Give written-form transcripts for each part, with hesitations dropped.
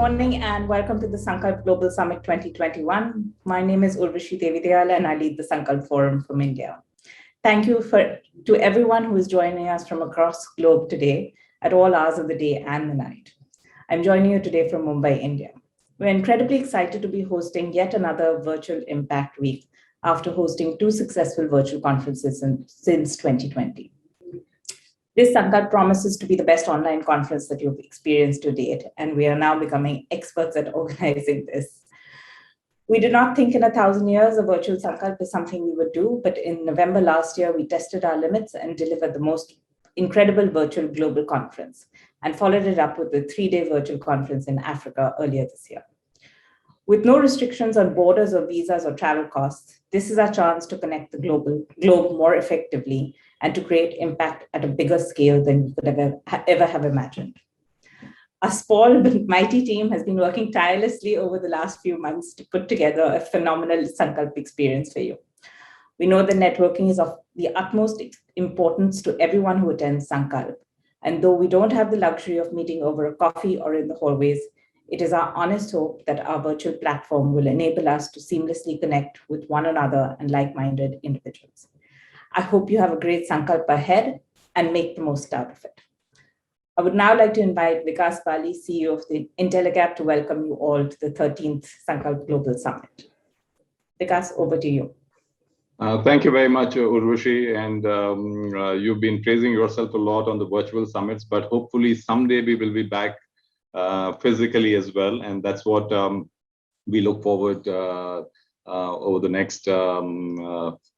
morning and welcome to the Sankalp Global Summit 2021. My name is Urvashi Devidayal and I lead the Sankalp Forum from India. Thank you to everyone who is joining us from across the globe today at all hours of the day and the night. I'm joining you today from Mumbai, India. We're incredibly excited to be hosting yet another Virtual Impact Week after hosting 2 successful virtual conferences since 2020. This Sankalp promises to be the best online conference that you've experienced to date, and we are now becoming experts at organizing this. We did not think in 1,000 years a virtual Sankalp is something we would do, but in November last year, we tested our limits and delivered the most incredible virtual global conference and followed it up with a 3-day virtual conference in Africa earlier this year. With no restrictions on borders or visas or travel costs, this is our chance to connect the globe more effectively and to create impact at a bigger scale than we could ever have imagined. Our small but mighty team has been working tirelessly over the last few months to put together a phenomenal Sankalp experience for you. We know that networking is of the utmost importance to everyone who attends Sankalp. And though we don't have the luxury of meeting over a coffee or in the hallways, it is our honest hope that our virtual platform will enable us to seamlessly connect with one another and like-minded individuals. I hope you have a great Sankalp ahead and make the most out of it. I would now like to invite Vikas, Bali, CEO of the Intellecap, to welcome you all to the 13th Sankalp Global Summit. Vikas, over to you. Thank you very much, Urvashi. And you've been praising yourself a lot on the virtual summits, but hopefully someday we will be back physically as well. And that's what we look forward over the next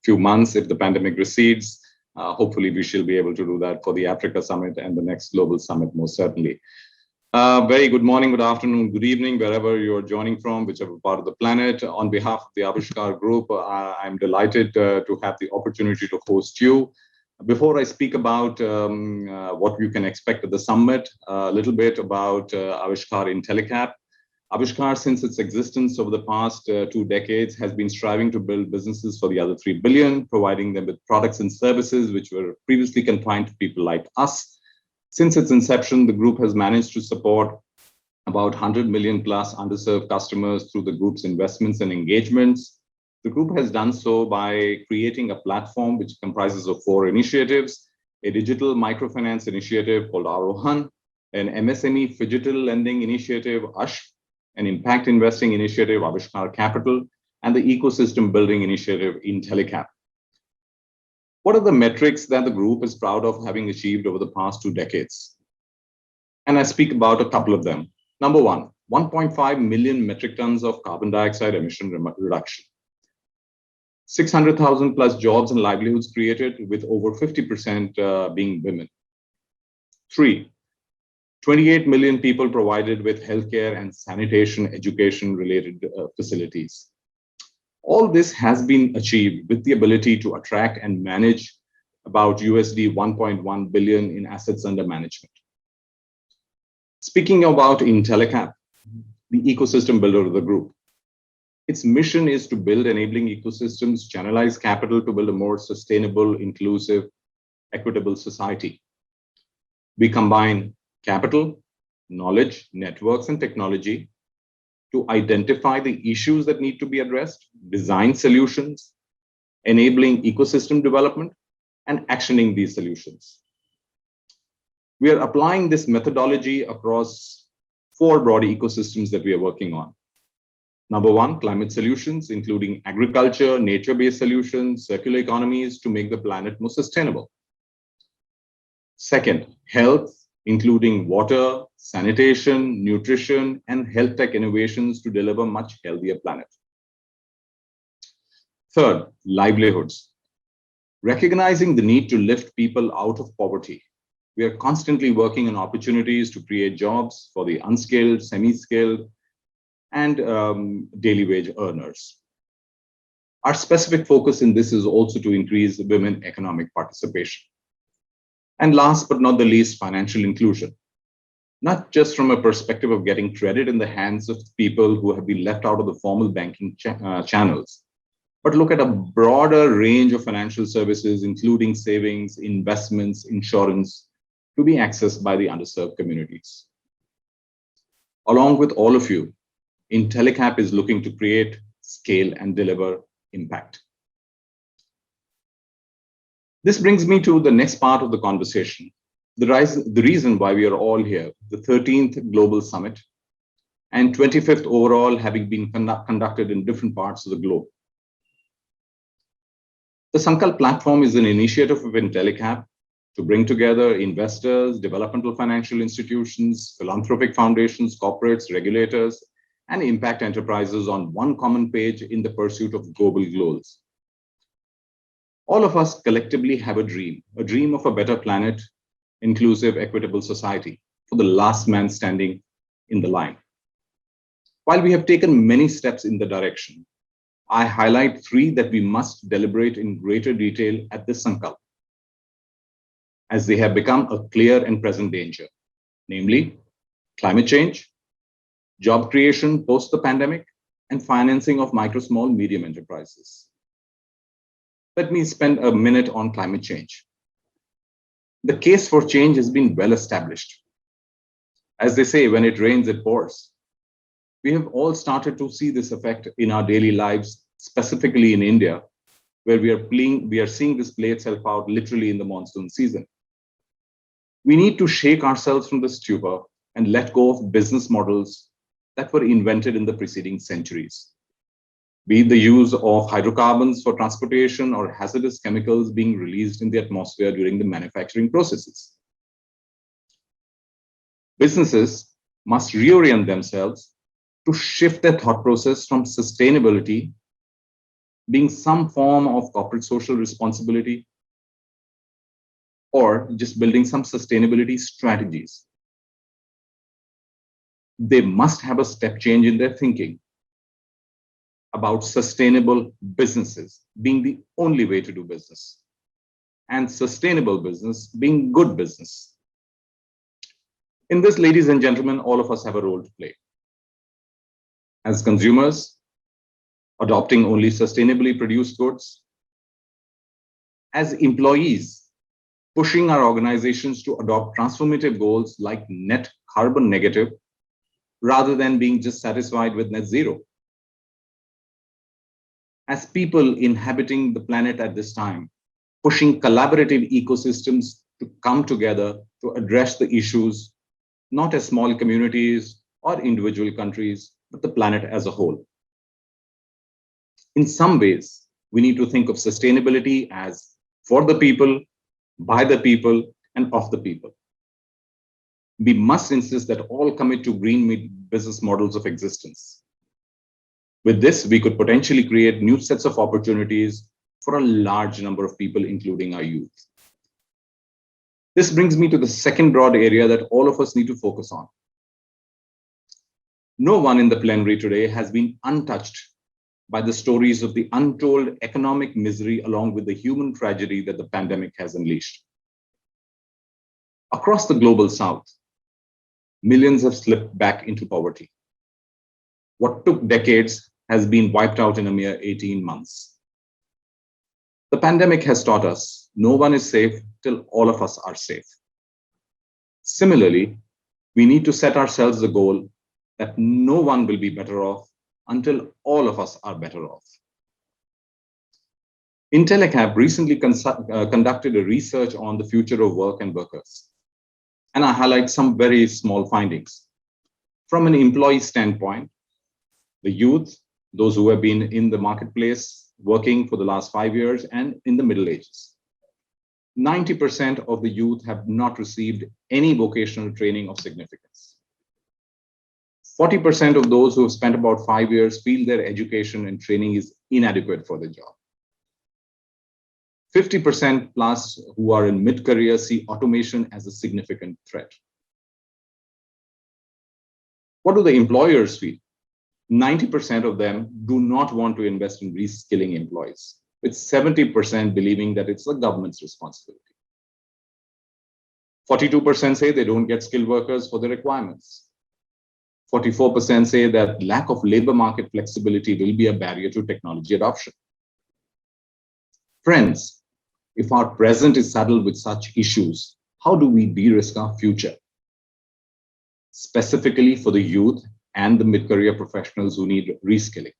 few months. If the pandemic recedes, hopefully we shall be able to do that for the Africa Summit and the next Global Summit, most certainly. Very good morning, good afternoon, good evening, wherever you're joining from, whichever part of the planet. On behalf of the Avishkar Group, I'm delighted to have the opportunity to host you. Before I speak about what you can expect at the summit, a little bit about Avishkar Intellecap. Avishkar, since its existence over the past 2 decades, has been striving to build businesses for the other 3 billion, providing them with products and services which were previously confined to people like us. Since its inception, the group has managed to support about 100 million plus underserved customers through the group's investments and engagements. The group has done so by creating a platform which comprises of 4 initiatives: a digital microfinance initiative called Arohan, an MSME phygital lending initiative, ASH, an impact investing initiative, Avishkar Capital, and the ecosystem building initiative, Intellecap. What are the metrics that the group is proud of having achieved over the past 2 decades? And I speak about a couple of them. Number 1, 1.5 million metric tons of carbon dioxide emission reduction. 600,000 plus jobs and livelihoods created, with over 50% being women. 3, 28 million people provided with healthcare and sanitation education related facilities. All this has been achieved with the ability to attract and manage about USD 1.1 billion in assets under management. Speaking about Intellecap, the ecosystem builder of the group, its mission is to build enabling ecosystems, channelize capital to build a more sustainable, inclusive, equitable society. We combine capital, knowledge, networks, and technology to identify the issues that need to be addressed, design solutions, enabling ecosystem development, and actioning these solutions. We are applying this methodology across 4 broad ecosystems that we are working on. Number 1, climate solutions, including agriculture, nature-based solutions, circular economies to make the planet more sustainable. Second, health, including water, sanitation, nutrition, and health tech innovations to deliver a much healthier planet. Third, livelihoods. Recognizing the need to lift people out of poverty, we are constantly working on opportunities to create jobs for the unskilled, semi-skilled, and daily wage earners. Our specific focus in this is also to increase women economic participation. And last but not the least, financial inclusion. Not just from a perspective of getting credit in the hands of people who have been left out of the formal banking channels, but look at a broader range of financial services, including savings, investments, insurance, to be accessed by the underserved communities. Along with all of you, Intellecap is looking to create, scale, and deliver impact. This brings me to the next part of the conversation, the reason why we are all here, the 13th Global Summit and 25th overall, having been conducted in different parts of the globe. The Sankalp platform is an initiative of Intellecap to bring together investors, developmental financial institutions, philanthropic foundations, corporates, regulators, and impact enterprises on one common page in the pursuit of global goals. All of us collectively have a dream of a better planet, inclusive, equitable society for the last man standing in the line. While we have taken many steps in the direction, I highlight three that we must deliberate in greater detail at this Sankalp, as they have become a clear and present danger, namely climate change, job creation post the pandemic, and financing of micro, small, medium enterprises. Let me spend a minute on climate change. The case for change has been well established. As they say, when it rains, it pours. We have all started to see this effect in our daily lives, specifically in India, where we are seeing this play itself out literally in the monsoon season. We need to shake ourselves from the stupor and let go of business models that were invented in the preceding centuries, be it the use of hydrocarbons for transportation or hazardous chemicals being released in the atmosphere during the manufacturing processes. Businesses must reorient themselves to shift their thought process from sustainability being some form of corporate social responsibility or just building some sustainability strategies. They must have a step change in their thinking about sustainable businesses being the only way to do business and sustainable business being good business. In this, ladies and gentlemen, all of us have a role to play. As consumers, adopting only sustainably produced goods. As employees, pushing our organizations to adopt transformative goals like net carbon negative, rather than being just satisfied with net zero. As people inhabiting the planet at this time, pushing collaborative ecosystems to come together to address the issues, not as small communities or individual countries, but the planet as a whole. In some ways, we need to think of sustainability as for the people, by the people, and of the people. We must insist that all commit to green business models of existence. With this, we could potentially create new sets of opportunities for a large number of people, including our youth. This brings me to the second broad area that all of us need to focus on. No one in the plenary today has been untouched by the stories of the untold economic misery along with the human tragedy that the pandemic has unleashed. Across the global south, millions have slipped back into poverty. What took decades has been wiped out in a mere 18 months. The pandemic has taught us no one is safe till all of us are safe. Similarly, we need to set ourselves the goal that no one will be better off until all of us are better off. Intellecap recently conducted a research on the future of work and workers. And I highlight some very small findings. From an employee standpoint, the youth, those who have been in the marketplace working for the last 5 years and in the middle ages, 90% of the youth have not received any vocational training of significance. 40% of those who have spent about 5 years feel their education and training is inadequate for the job. 50% plus who are in mid-career see automation as a significant threat. What do the employers feel? 90% of them do not want to invest in reskilling employees, with 70% believing that it's the government's responsibility. 42% say they don't get skilled workers for the requirements. 44% say that lack of labor market flexibility will be a barrier to technology adoption. Friends, if our present is saddled with such issues, how do we de-risk our future? specifically for the youth and the mid-career professionals who need reskilling.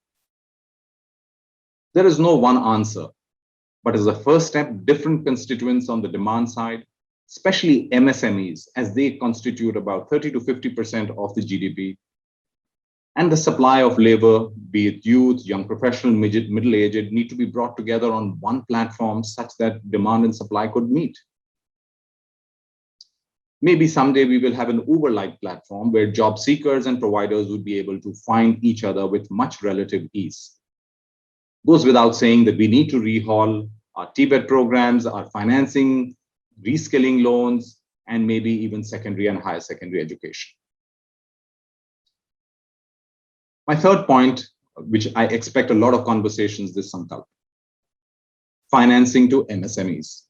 There is no one answer, but as a first step, different constituents on the demand side, especially MSMEs, as they constitute about 30 to 50% of the GDP, and the supply of labor, be it youth, young professional, middle-aged, need to be brought together on one platform such that demand and supply could meet. Maybe someday we will have an Uber-like platform where job seekers and providers would be able to find each other with much relative ease. Goes without saying that we need to rehaul our TBET programs, our financing, reskilling loans, and maybe even secondary and higher secondary education. My third point, which I expect a lot of conversations this Sankalp, financing to MSMEs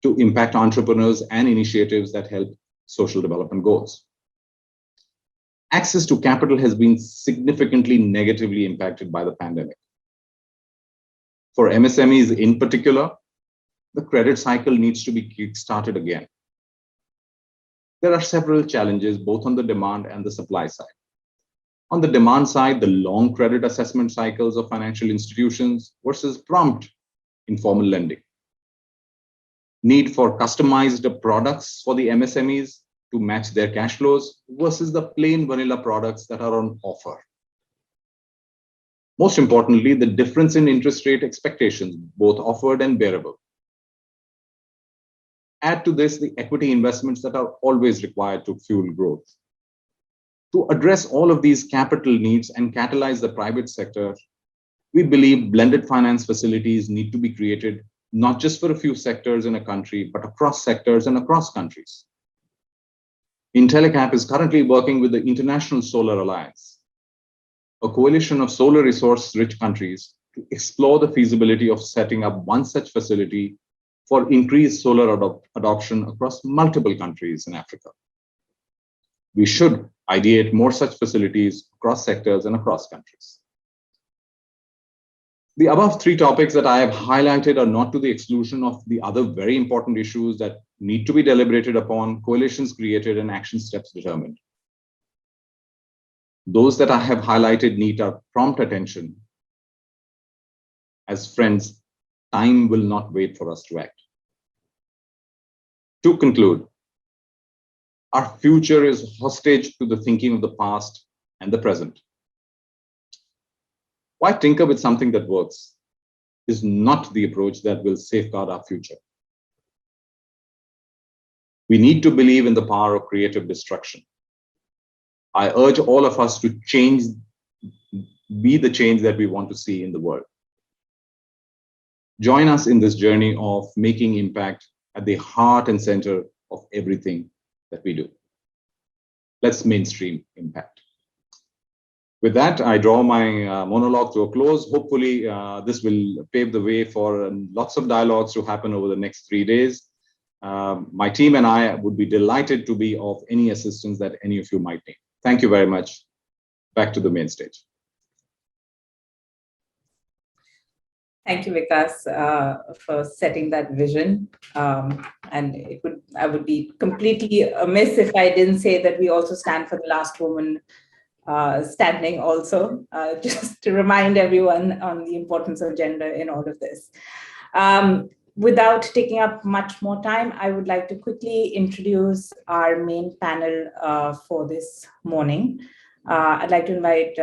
to impact entrepreneurs and initiatives that help social development goals. Access to capital has been significantly negatively impacted by the pandemic. For MSMEs in particular, the credit cycle needs to be kick-started again. There are several challenges both on the demand and the supply side. On the demand side, the long credit assessment cycles of financial institutions versus prompt informal lending. Need for customized products for the MSMEs to match their cash flows versus the plain vanilla products that are on offer. Most importantly, the difference in interest rate expectations, both offered and bearable. Add to this the equity investments that are always required to fuel growth. To address all of these capital needs and catalyze the private sector, we believe blended finance facilities need to be created not just for a few sectors in a country, but across sectors and across countries. Intellecap is currently working with the International Solar Alliance, a coalition of solar resource-rich countries, to explore the feasibility of setting up one such facility for increased solar adoption across multiple countries in Africa. We should ideate more such facilities across sectors and across countries. The above three topics that I have highlighted are not to the exclusion of the other very important issues that need to be deliberated upon, coalitions created, and action steps determined. Those that I have highlighted need our prompt attention. As friends, time will not wait for us to act. To conclude, our future is hostage to the thinking of the past and the present. Why tinker with something that works is not the approach that will safeguard our future. We need to believe in the power of creative destruction. I urge all of us to be the change that we want to see in the world. Join us in this journey of making impact at the heart and center of everything that we do. Let's mainstream impact. With that, I draw my monologue to a close. Hopefully, this will pave the way for lots of dialogues to happen over the next 3 days. My team and I would be delighted to be of any assistance that any of you might need. Thank you very much. Back to the main stage. Thank you, Vikas, for setting that vision. And I would be completely amiss if I didn't say that we also stand for the last woman standing also, just to remind everyone on the importance of gender in all of this. Without taking up much more time, I would like to quickly introduce our main panel for this morning. I'd like to invite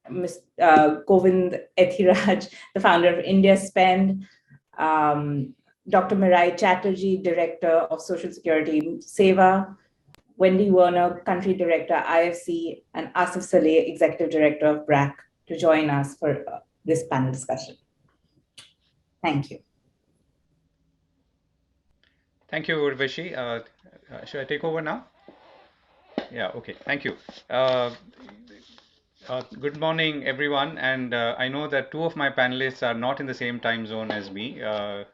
Ms. Govind Ethiraj, the founder of India Spend, Dr. Mirai Chatterjee, Director of Social Security, SEVA, Wendy Werner, Country Director, IFC, and Asif Saleh, Executive Director of BRAC, to join us for this panel discussion. Thank you. Thank you, Urvashi. Should I take over now? Yeah, okay, thank you. Good morning, everyone. And I know that two of my panelists are not in the same time zone as me.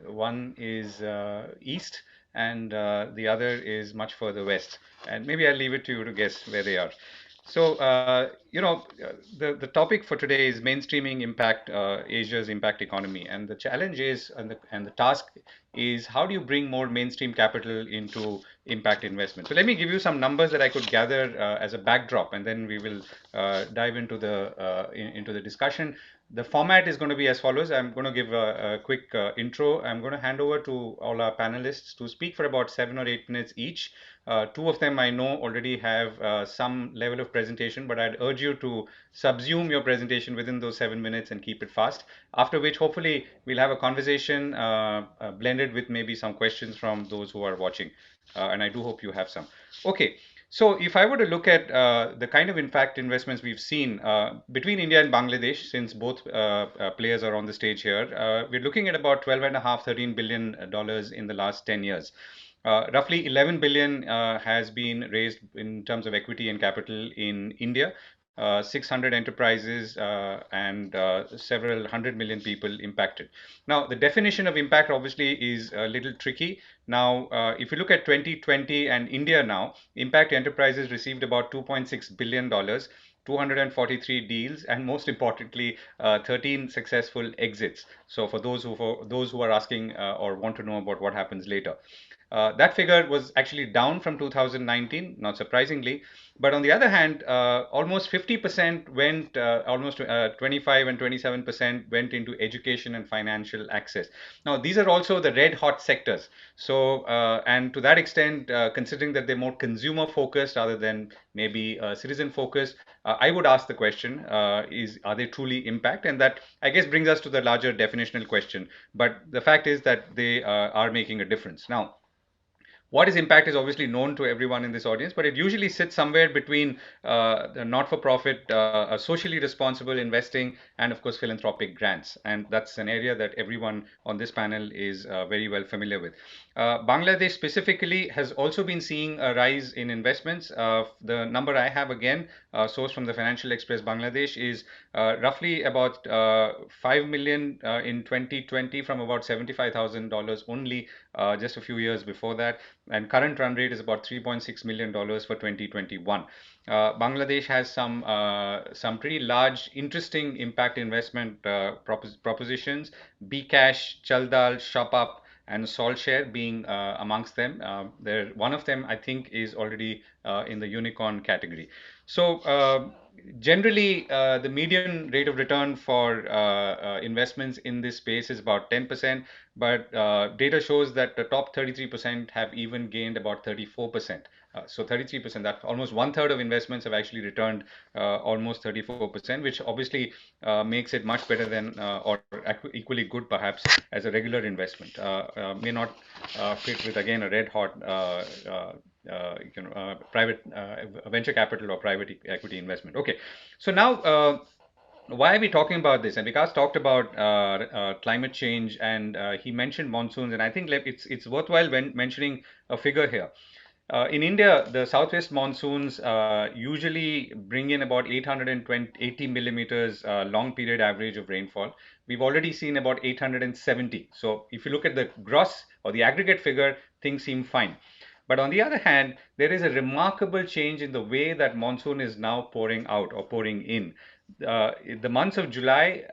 One is East, and the other is much further west. And maybe I'll leave it to you to guess where they are. So, the topic for today is mainstreaming impact, Asia's impact economy, and the challenge is, and the task is, how do you bring more mainstream capital into impact investment? So, let me give you some numbers that I could gather as a backdrop, and then we will dive into the discussion. The format is going to be as follows. I'm going to give a quick intro. I'm going to hand over to all our panelists to speak for about 7 or 8 minutes each. Two of them I know already have some level of presentation, but I'd urge you to subsume your presentation within those 7 minutes and keep it fast. After which, hopefully, we'll have a conversation blended with maybe some questions from those who are watching. And I do hope you have some. Okay. So if I were to look at the kind of impact investments we've seen between India and Bangladesh, since both players are on the stage here, we're looking at about 12 and a half, $13 billion in the last 10 years. Roughly 11 billion has been raised in terms of equity and capital in India. 600 enterprises and several 100 million people impacted. Now, the definition of impact obviously is a little tricky. Now, if you look at 2020 and India now, impact enterprises received about $2.6 billion, 243 deals, and most importantly, 13 successful exits. So, for those who are asking or want to know about what happens later. That figure was actually down from 2019, not surprisingly. But on the other hand, almost 50% went, almost 25 and 27% went into education and financial access. Now, these are also the red hot sectors. So, and to that extent, considering that they're more consumer focused rather than maybe citizen focused, I would ask the question: are they truly impact? And that, I guess, brings us to the larger definitional question. But the fact is that they are making a difference. Now, what is impact is obviously known to everyone in this audience, but it usually sits somewhere between the not-for-profit, socially responsible investing, and of course philanthropic grants. And that's an area that everyone on this panel is very well familiar with. Bangladesh specifically has also been seeing a rise in investments. The number I have, again, sourced from the Financial Express Bangladesh, is roughly about 5 million in 2020 from about $75,000 only just a few years before that, and current run rate is about $3.6 million for 2021. Bangladesh has some pretty large, interesting impact investment propositions. Bcash, Chaldal, ShopUp, and SaltShare being amongst them. One of them, I think, is already in the unicorn category. So generally, the median rate of return for investments in this space is about 10%, but data shows that the top 33% have even gained about 34%. So 33%, that almost one third of investments have actually returned almost 34%, which obviously makes it much better than or equally good perhaps as a regular investment. May not fit with, again, a red hot private venture capital or private equity investment. Okay, so now why are we talking about this? And Vikas talked about climate change, and he mentioned monsoons, and I think it's worthwhile when mentioning a figure here. In India, the southwest monsoons usually bring in about 880 millimeters long period average of rainfall. We've already seen about 870. So if you look at the gross or the aggregate figure, things seem fine. But on the other hand, there is a remarkable change in the way that monsoon is now pouring out or pouring in. The months of July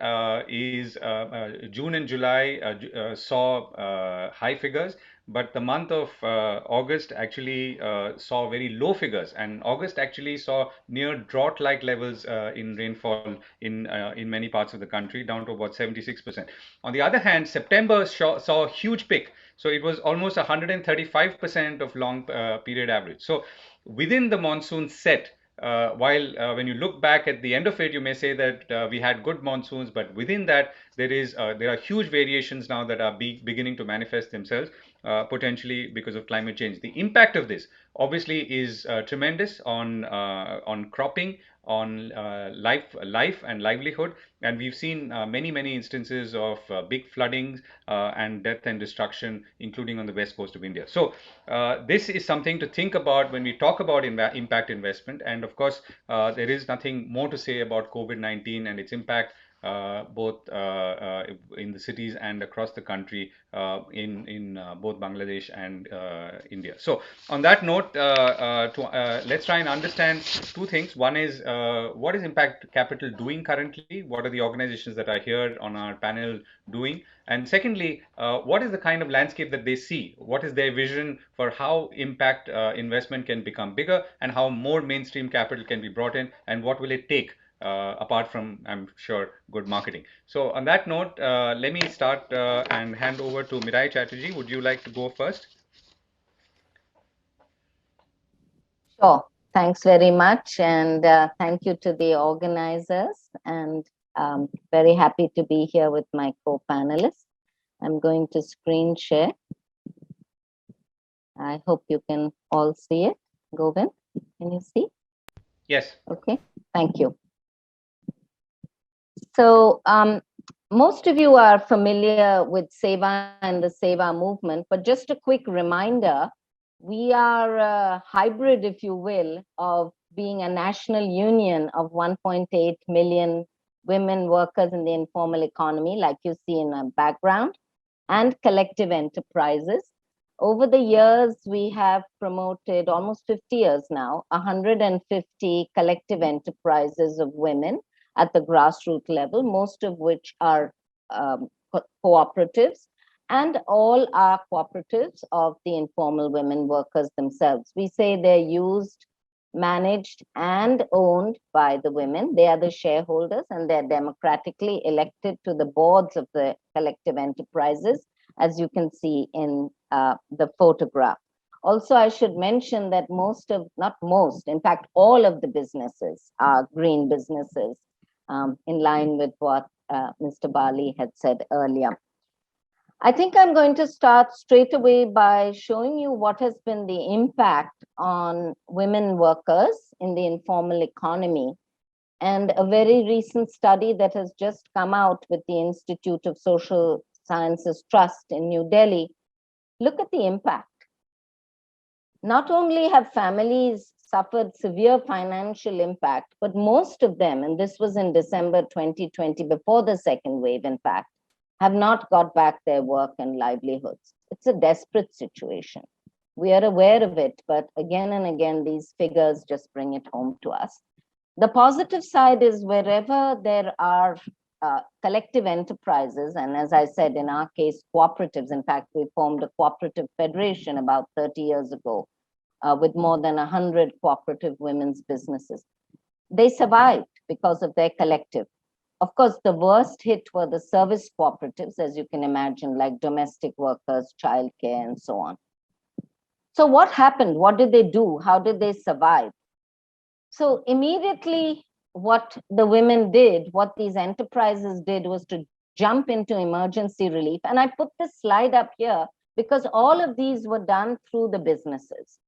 June and July saw high figures, but the month of August actually saw very low figures, and August actually saw near drought-like levels in rainfall in many parts of the country, down to about 76%. On the other hand, September saw a huge peak, so it was almost 135% of long period average. So within the monsoon set, while when you look back at the end of it, you may say that we had good monsoons, but within that, there are huge variations now that are beginning to manifest themselves, potentially because of climate change. The impact of this obviously is tremendous on cropping, on life and livelihood, and we've seen many instances of big floodings and death and destruction, including on the west coast of India. So this is something to think about when we talk about impact investment. And of course, there is nothing more to say about COVID-19 and its impact both in the cities and across the country in both Bangladesh and India. So on that note, let's try and understand two things. One is what is Impact Capital doing currently? What are the organizations that are here on our panel doing? And secondly, what is the kind of landscape that they see? What is their vision for how impact investment can become bigger and how more mainstream capital can be brought in, and what will it take apart from, I'm sure, good marketing? So on that note, let me start and hand over to Mirai Chatterjee. Would you like to go first? Sure. Thanks very much. And thank you to the organizers. And very happy to be here with my co-panelists. I'm going to screen share. I hope you can all see it. Govind, can you see? Yes. Okay, thank you. So most of you are familiar with SEVA and the SEVA movement, but just a quick reminder, we are a hybrid, if you will, of being a national union of 1.8 million women workers in the informal economy, like you see in our background, and collective enterprises. Over the years, we have promoted, almost 50 years now, 150 collective enterprises of women at the grassroots level, most of which are cooperatives, and all are cooperatives of the informal women workers themselves. We say they're used, managed, and owned by the women. They are the shareholders, and they're democratically elected to the boards of the collective enterprises, as you can see in the photograph. Also, I should mention that in fact, all of the businesses are green businesses, in line with what Mr. Bali had said earlier. I think I'm going to start straight away by showing you what has been the impact on women workers in the informal economy. And a very recent study that has just come out with the Institute of Social Sciences Trust in New Delhi. Look at the impact. Not only have families suffered severe financial impact, but most of them, and this was in December 2020, before the second wave, in fact, have not got back their work and livelihoods. It's a desperate situation. We are aware of it, but again and again, these figures just bring it home to us. The positive side is wherever there are collective enterprises, and as I said, in our case, cooperatives. In fact, we formed a cooperative federation about 30 years ago with more than 100 cooperative women's businesses. They survived because of their collective. Of course, the worst hit were the service cooperatives, as you can imagine, like domestic workers, childcare, and so on. So what happened? What did they do? How did they survive? So immediately, what the women did, what these enterprises did, was to jump into emergency relief. And I put this slide up here because all of these were done through the businesses.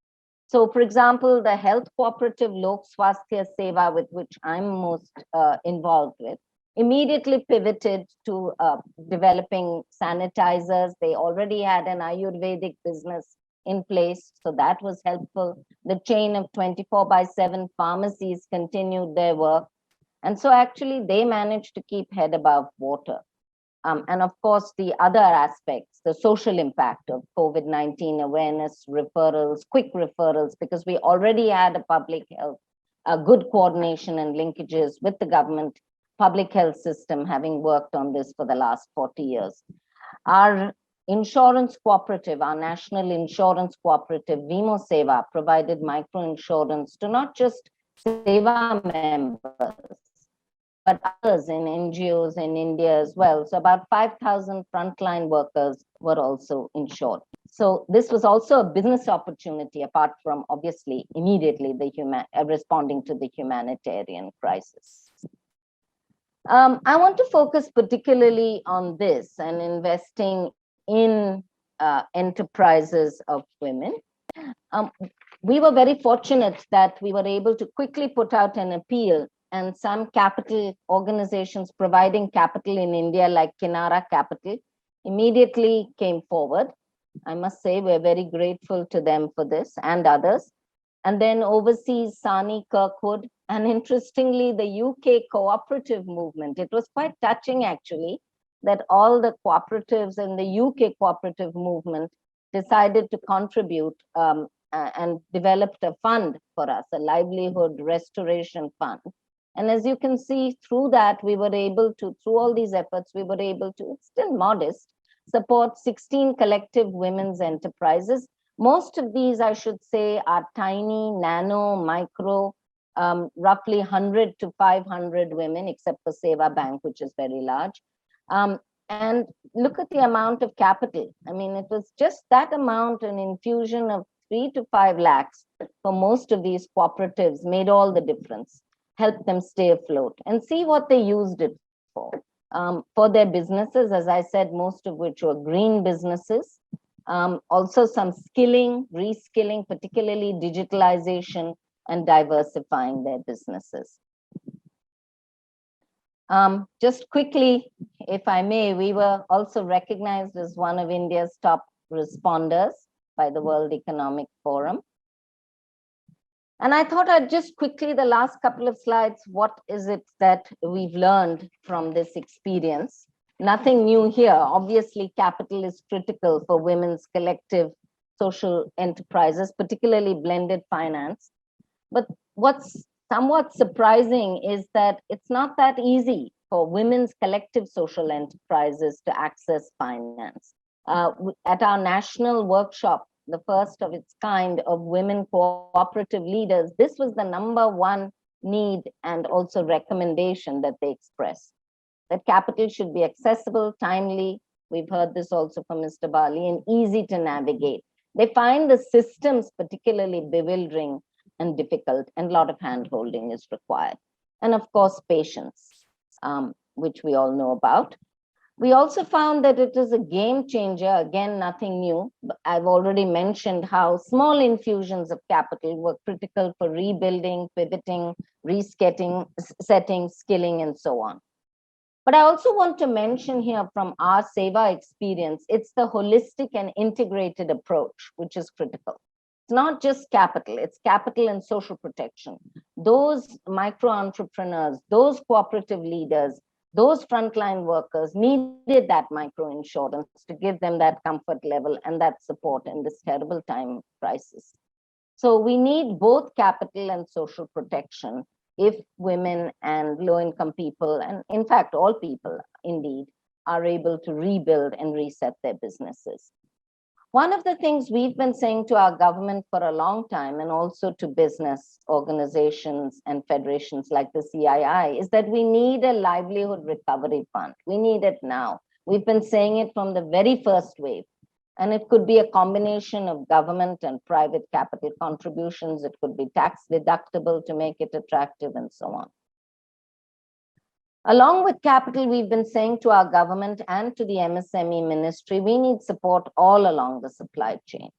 So, for example, the health cooperative Lok Swasthya Seva, with which I'm most involved with, immediately pivoted to developing sanitizers. They already had an Ayurvedic business in place, so that was helpful. The chain of 24/7 pharmacies continued their work. And so actually they managed to keep head above water. And of course, the other aspects, the social impact of COVID-19 awareness, referrals, quick referrals, because we already had a public health, a good coordination and linkages with the government public health system, having worked on this for the last 40 years. Our insurance cooperative, our national insurance cooperative, Vimo Seva, provided microinsurance to not just Seva members, but others in NGOs in India as well. So about 5,000 frontline workers were also insured. So this was also a business opportunity, apart from obviously immediately responding to the humanitarian crisis. I want to focus particularly on this and investing in enterprises of women. We were very fortunate that we were able to quickly put out an appeal, and some capital organizations providing capital in India, like Kinara Capital, immediately came forward. I must say we're very grateful to them for this and others. And then overseas, Sani Kirkwood And interestingly, the UK cooperative movement, it was quite touching actually, that all the cooperatives in the UK cooperative movement decided to contribute and developed a fund for us, a livelihood restoration fund. And as you can see, through that, we were able to, through all these efforts, we were able to, it's still modest, support 16 collective women's enterprises. Most of these, I should say, are tiny, nano, micro, roughly 100 to 500 women, except for SEVA Bank, which is very large. And look at the amount of capital. I mean, it was just that amount, an infusion of 3 to 5 lakhs for most of these cooperatives made all the difference, helped them stay afloat. And see what they used it for their businesses, as I said, most of which were green businesses. Also some skilling, reskilling, particularly digitalization and diversifying their businesses. Just quickly, if I may, we were also recognized as one of India's top responders by the World Economic Forum. And I thought I'd just quickly, the last couple of slides, what is it that we've learned from this experience? Nothing new here. Obviously, capital is critical for women's collective social enterprises, particularly blended finance. But what's somewhat surprising is that it's not that easy for women's collective social enterprises to access finance. At our national workshop, the first of its kind of women cooperative leaders, this was the #1 need and also recommendation that they expressed. That capital should be accessible, timely. We've heard this also from Mr. Bali, and easy to navigate. They find the systems particularly bewildering and difficult, and a lot of hand-holding is required. And of course, patience, which we all know about. We also found that it is a game changer, again, nothing new. I've already mentioned how small infusions of capital were critical for rebuilding, pivoting, setting, skilling, and so on. But I also want to mention here from our SEVA experience, it's the holistic and integrated approach, which is critical. It's not just capital, it's capital and social protection. Those micro entrepreneurs, those cooperative leaders, those frontline workers needed that micro insurance to give them that comfort level and that support in this terrible time of crisis. So we need both capital and social protection if women and low-income people, and in fact, all people indeed, are able to rebuild and reset their businesses. One of the things we've been saying to our government for a long time, and also to business organizations and federations like the CII, is that we need a livelihood recovery fund. We need it now. We've been saying it from the very first wave. And it could be a combination of government and private capital contributions. It could be tax deductible to make it attractive and so on. Along with capital, we've been saying to our government and to the MSME ministry, we need support all along the supply chain.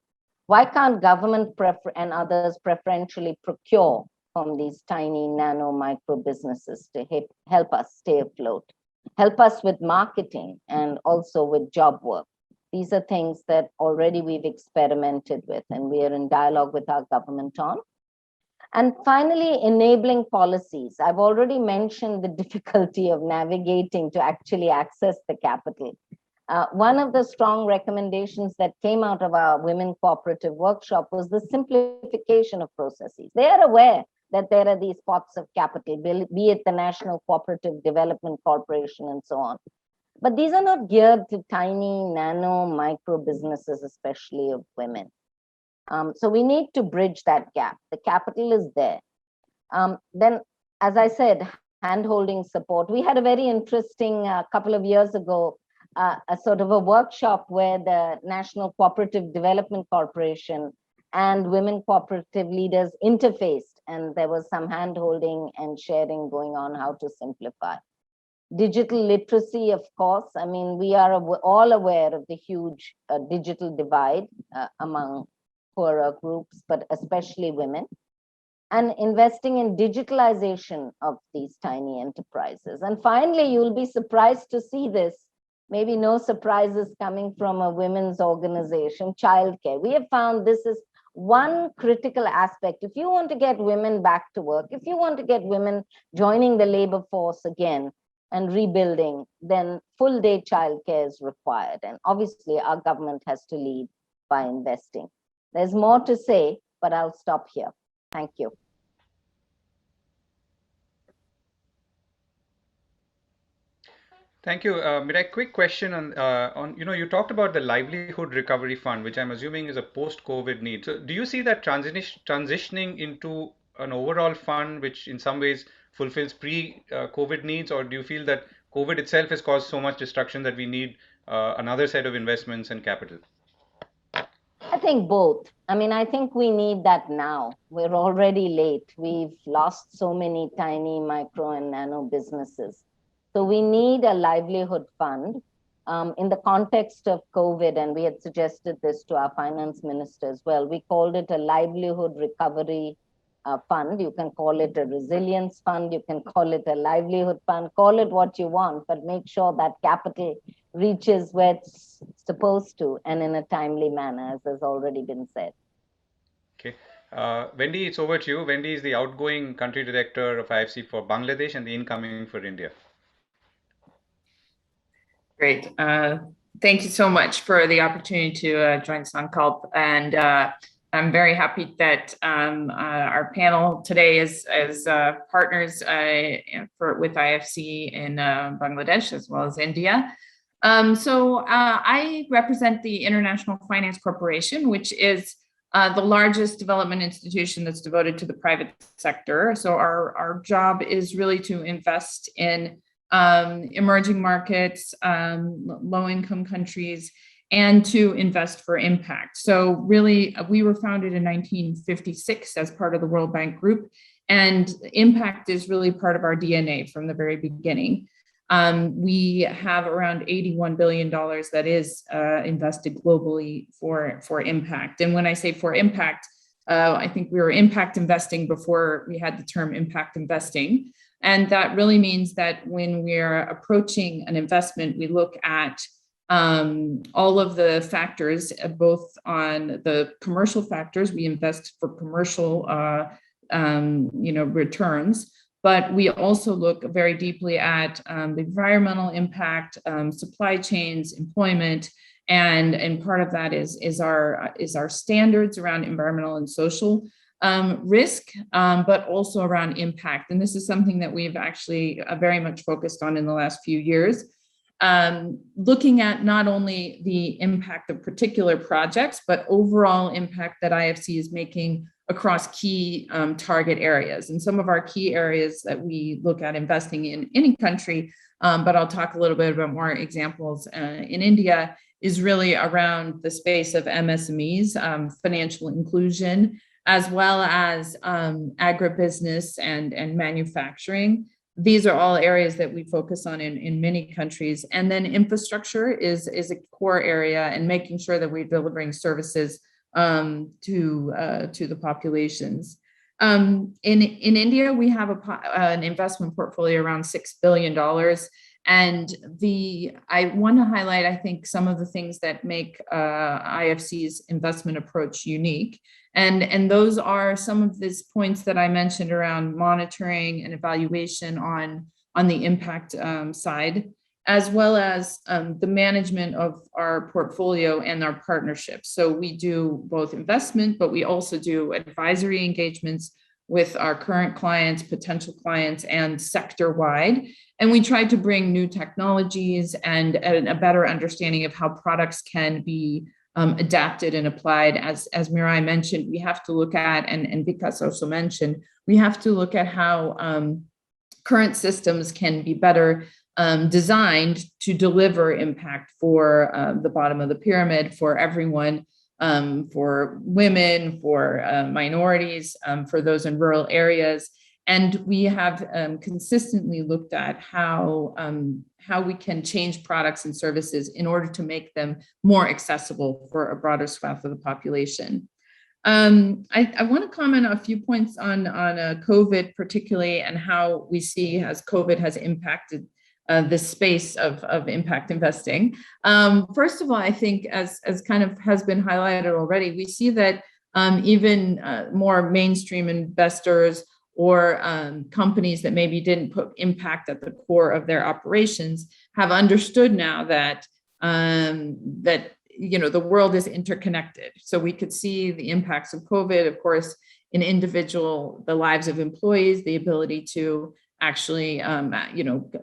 Why can't government and others preferentially procure from these tiny nano micro businesses to help us stay afloat, help us with marketing and also with job work? These are things that already we've experimented with and we are in dialogue with our government on. And finally, enabling policies. I've already mentioned the difficulty of navigating to actually access the capital. One of the strong recommendations that came out of our women cooperative workshop was the simplification of processes. They are aware that there are these pots of capital, be it the National Cooperative Development Corporation and so on. But these are not geared to tiny, nano, micro businesses, especially of women. So we need to bridge that gap. The capital is there. Then, as I said, hand-holding support. We had a very interesting couple of years ago, a sort of a workshop where the National Cooperative Development Corporation and women cooperative leaders interfaced, and there was some hand-holding and sharing going on how to simplify. Digital literacy, of course. I mean, we are all aware of the huge digital divide among poorer groups, but especially women, and investing in digitalization of these tiny enterprises. And finally, you'll be surprised to see this, maybe no surprises coming from a women's organization, childcare. We have found this is one critical aspect. If you want to get women back to work, if you want to get women joining the labor force again and rebuilding, then full day childcare is required. And obviously our government has to lead by investing. There's more to say, but I'll stop here. Thank you. Thank you. Mirai, quick question on you talked about the Livelihood Recovery Fund, which I'm assuming is a post-COVID need. So do you see that transitioning into an overall fund, which in some ways fulfills pre-COVID needs, or do you feel that COVID itself has caused so much destruction that we need another set of investments and capital? I think both. I mean, I think we need that now. We're already late. We've lost so many tiny, micro, and nano businesses. So we need a livelihood fund in the context of COVID, and we had suggested this to our finance minister as well. We called it a livelihood recovery fund. You can call it a resilience fund. You can call it a livelihood fund. Call it what you want, but make sure that capital reaches where it's supposed to and in a timely manner, as has already been said. Okay. Wendy, it's over to you. Wendy is the outgoing country director of IFC for Bangladesh and the incoming for India. Great. Thank you so much for the opportunity to join Sankalp. And I'm very happy that our panel today is partners with IFC in Bangladesh as well as India. So I represent the International Finance Corporation, which is the largest development institution that's devoted to the private sector. So our job is really to invest in emerging markets, low-income countries, and to invest for impact. So really, we were founded in 1956 as part of the World Bank Group, and impact is really part of our DNA from the very beginning. We have around $81 billion that is invested globally for impact. And when I say for impact, I think we were impact investing before we had the term impact investing. And that really means that when we're approaching an investment, we look at all of the factors, both on the commercial factors. We invest for commercial, returns, but we also look very deeply at the environmental impact, supply chains, employment, and part of that is our standards around environmental and social risk, but also around impact. And this is something that we've actually very much focused on in the last few years, looking at not only the impact of particular projects, but overall impact that IFC is making across key target areas. And some of our key areas that we look at investing in any country, but I'll talk a little bit about more examples in India, is really around the space of MSMEs, financial inclusion, as well as agribusiness and manufacturing. These are all areas that we focus on in many countries. And then infrastructure is a core area, and making sure that we're delivering services to the populations. In India, we have an investment portfolio around $6 billion. And I want to highlight, I think, some of the things that make IFC's investment approach unique. And those are some of these points that I mentioned around monitoring and evaluation on the impact side, as well as the management of our portfolio and our partnerships. So we do both investment, but we also do advisory engagements with our current clients, potential clients, and sector-wide. And we try to bring new technologies and a better understanding of how products can be adapted and applied. As Mirai mentioned, we have to look at, and Vikas also mentioned, we have to look at how current systems can be better designed to deliver impact for the bottom of the pyramid, for everyone, for women, for minorities, for those in rural areas. And we have consistently looked at how we can change products and services in order to make them more accessible for a broader swath of the population. I want to comment on a few points on COVID particularly, and how we see as COVID has impacted this space of impact investing. First of all, I think as kind of has been highlighted already, we see that even more mainstream investors or companies that maybe didn't put impact at the core of their operations have understood now that the world is interconnected. So we could see the impacts of COVID, of course, in the lives of employees, the ability to actually,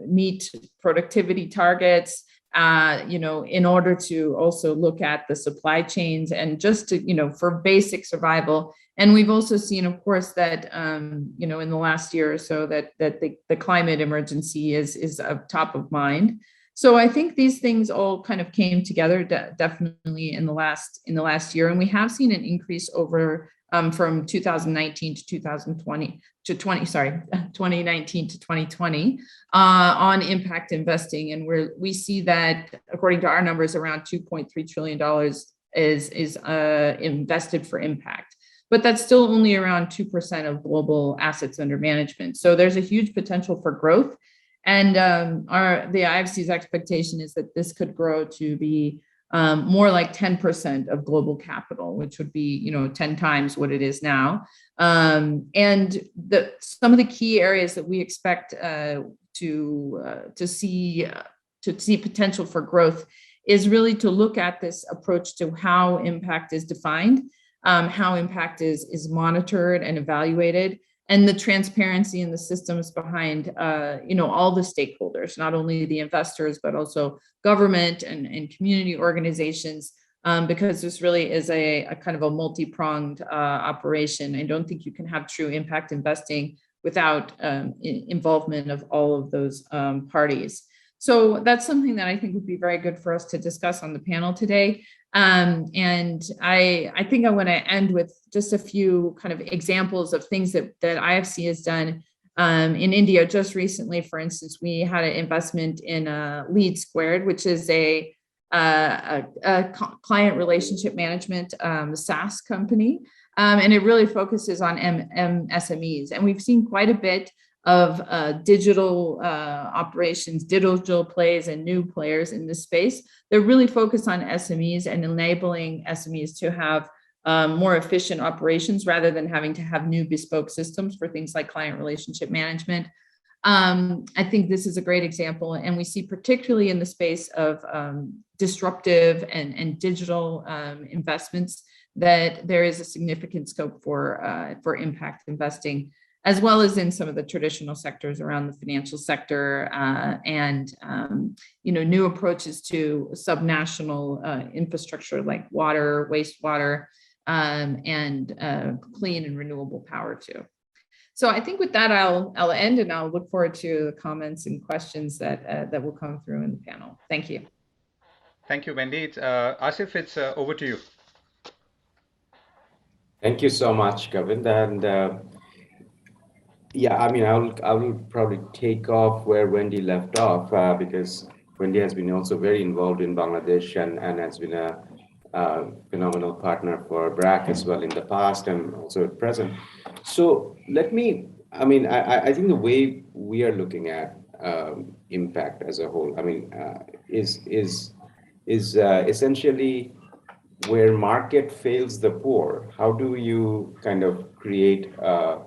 meet productivity targets, in order to also look at the supply chains and just to, for basic survival. And we've also seen, of course, that, in the last year or so that the climate emergency is top of mind. So I think these things all kind of came together definitely in the last year. And we have seen an increase over from 2019 to 2020 to 2019 to 2020 on impact investing. And we see that according to our numbers, around $2.3 trillion is invested for impact. But that's still only around 2% of global assets under management. So there's a huge potential for growth. And the IFC's expectation is that this could grow to be more like 10% of global capital, which would be 10 times what it is now. And some of the key areas that we expect to see potential for growth is really to look at this approach to how impact is defined, how impact is monitored and evaluated, and the transparency in the systems behind, all the stakeholders, not only the investors, but also government and community organizations, because this really is a kind of a multi-pronged operation. I don't think you can have true impact investing without involvement of all of those parties. So that's something that I think would be very good for us to discuss on the panel today. And I think I want to end with just a few kind of examples of things that IFC has done in India. Just recently, for instance, we had an investment in Lead Squared, which is a client relationship management SaaS company. And it really focuses on MSMEs. And we've seen quite a bit of digital operations, digital plays, and new players in this space. They're really focused on SMEs and enabling SMEs to have more efficient operations rather than having to have new bespoke systems for things like client relationship management. I think this is a great example, and we see particularly in the space of disruptive and digital investments that there is a significant scope for impact investing, as well as in some of the traditional sectors around the financial sector and new approaches to subnational infrastructure like water, wastewater, and clean and renewable power too. So I think with that, I'll end, and I'll look forward to the comments and questions that will come through in the panel. Thank you. Thank you, Wendy. Asif, it's over to you. Thank you so much, Govind. And yeah, I mean, I will probably take off where Wendy left off because Wendy has been also very involved in Bangladesh and has been a phenomenal partner for BRAC as well in the past and also at present. So I think the way we are looking at impact as a whole, is essentially where market fails the poor. How do you kind of create a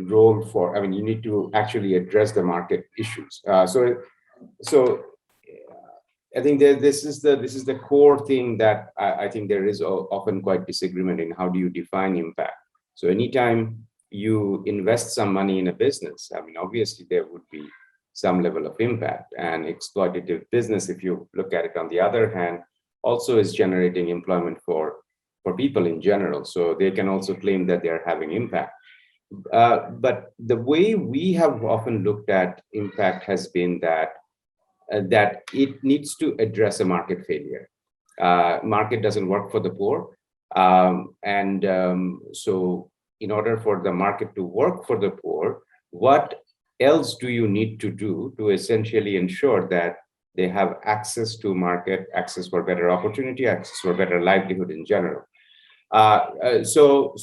role for? You need to actually address the market issues. So I think this is the core thing that I think there is often quite disagreement in how do you define impact. So anytime you invest some money in a business, obviously there would be some level of impact, and exploitative business, if you look at it on the other hand, also is generating employment for people in general. So they can also claim that they are having impact. But the way we have often looked at impact has been that it needs to address a market failure. Market doesn't work for the poor. So in order for the market to work for the poor, what else do you need to do to essentially ensure that they have access to market, access for better opportunity, access for better livelihood in general? So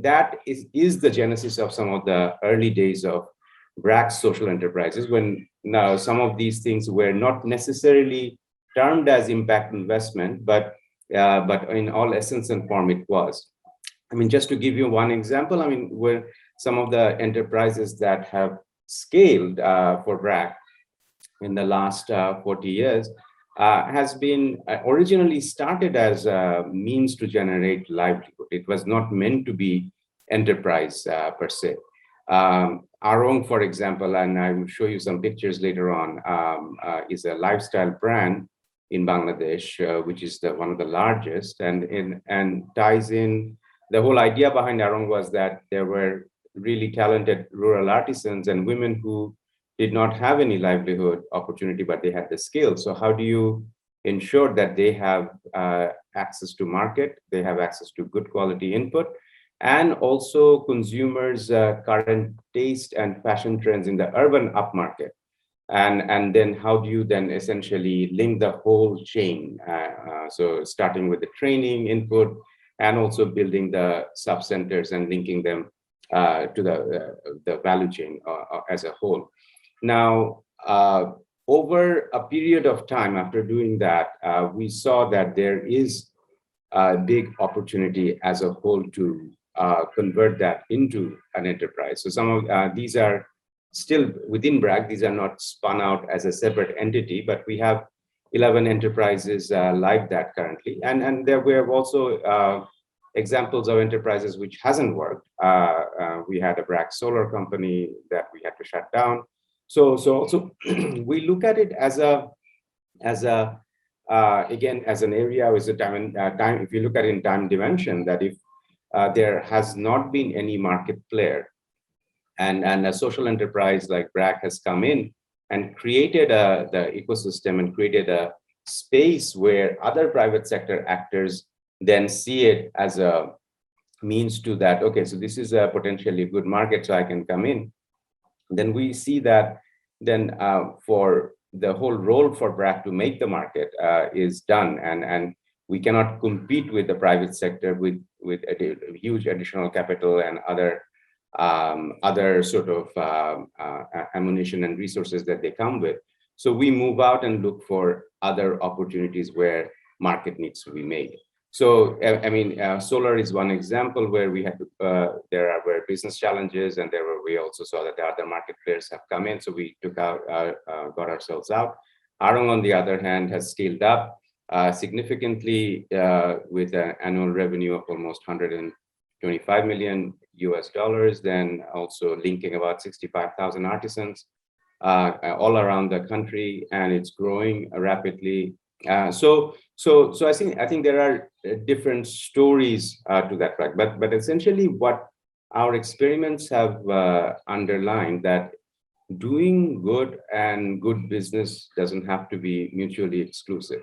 that is the genesis of some of the early days of BRAC's social enterprises, when now some of these things were not necessarily termed as impact investment, but in all essence and form it was. I mean, just to give you one example, I mean, where some of the enterprises that have scaled for BRAC in the last 40 years has been originally started as a means to generate livelihood. It was not meant to be enterprise per se. Arong, for example, and I will show you some pictures later on, is a lifestyle brand in Bangladesh, which is one of the largest, and ties in. The whole idea behind Arong was that there were really talented rural artisans and women who did not have any livelihood opportunity, but they had the skills. So how do you ensure that they have access to market, they have access to good quality input, and also consumers' current taste and fashion trends in the urban upmarket? And then how do you then essentially link the whole chain? So starting with the training input and also building the sub-centers and linking them to the value chain as a whole. Now, over a period of time after doing that, we saw that there is a big opportunity as a whole to convert that into an enterprise. So some of these are still within BRAC. These are not spun out as a separate entity, but we have 11 enterprises like that currently. And there we have also examples of enterprises which hasn't worked. We had a BRAC solar company that we had to shut down. So we look at it as again, as an area, as a time, if you look at it in time dimension, that if there has not been any market player and a social enterprise like BRAC has come in and created the ecosystem and created a space where other private sector actors then see it as a means to that, okay, so this is a potentially good market, so I can come in. Then we see that then for the whole role for BRAC to make the market is done, and we cannot compete with the private sector with a huge additional capital and other sort of ammunition and resources that they come with. So we move out and look for other opportunities where market needs to be made. So, I mean, solar is one example where we had to, there were business challenges, and we also saw that the other market players have come in. So we took out, got ourselves out. Arong, on the other hand, has scaled up significantly with an annual revenue of almost $125 million US, then also linking about 65,000 artisans all around the country, and it's growing rapidly. So I think there are different stories to that fact, but essentially what our experiments have underlined that doing good and good business doesn't have to be mutually exclusive.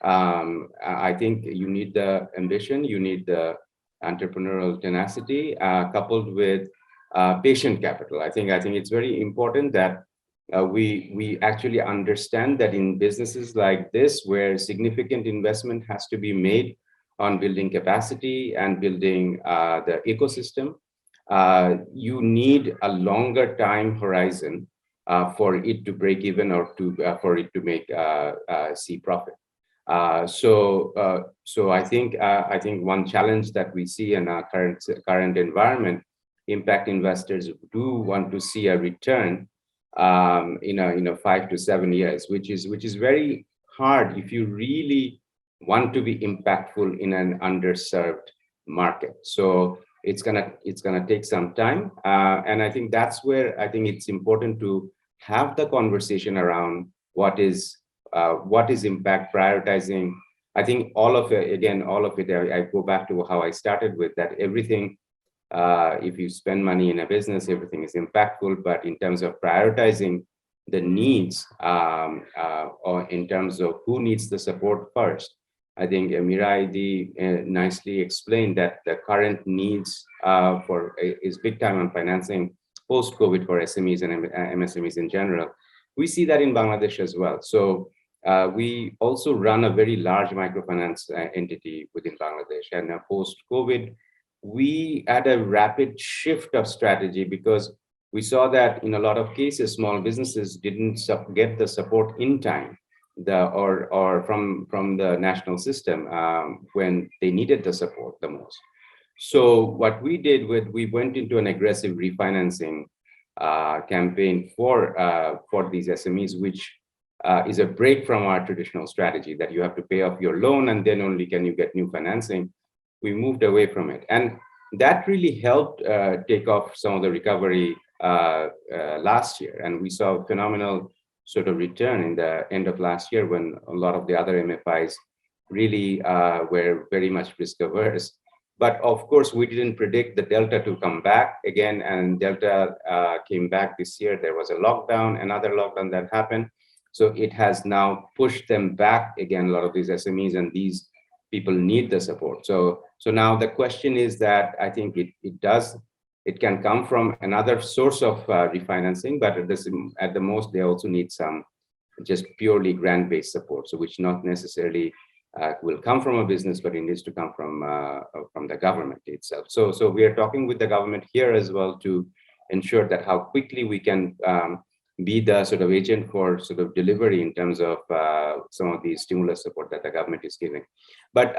I think you need the ambition, you need the entrepreneurial tenacity coupled with patient capital. I think it's very important that we actually understand that in businesses like this, where significant investment has to be made on building capacity and building the ecosystem, you need a longer time horizon for it to break even or for it to make see profit. So I think one challenge that we see in our current environment, impact investors do want to see a return in 5 to 7 years, which is very hard if you really want to be impactful in an underserved market. So it's gonna take some time, and I think that's where I think it's important to have the conversation around what is impact, prioritizing. I think all of it, I go back to how I started with that. Everything, if you spend money in a business, everything is impactful, but in terms of prioritizing the needs, or in terms of who needs the support first, I think Mirai nicely explained that the current needs is big time on financing post-COVID for SMEs and MSMEs in general. We see that in Bangladesh as well. So we also run a very large microfinance entity within Bangladesh, and post-COVID, we had a rapid shift of strategy because we saw that in a lot of cases, small businesses didn't get the support in time, or from the national system when they needed the support the most. So what we did we went into an aggressive refinancing campaign for these SMEs, which is a break from our traditional strategy that you have to pay off your loan and then only can you get new financing. We moved away from it, and that really helped take off some of the recovery last year, and we saw a phenomenal sort of return in the end of last year when a lot of the other MFIs really were very much risk averse. But of course, we didn't predict the Delta to come back again, and Delta came back this year. There was a lockdown, another lockdown that happened. So it has now pushed them back again, a lot of these SMEs, and these people need the support. So now the question is that I think it can come from another source of refinancing, but at the most, they also need some just purely grant-based support, so which not necessarily will come from a business, but it needs to come from the government itself. So we are talking with the government here as well to ensure that how quickly we can be the sort of agent for sort of delivery in terms of some of the stimulus support that the government is giving. But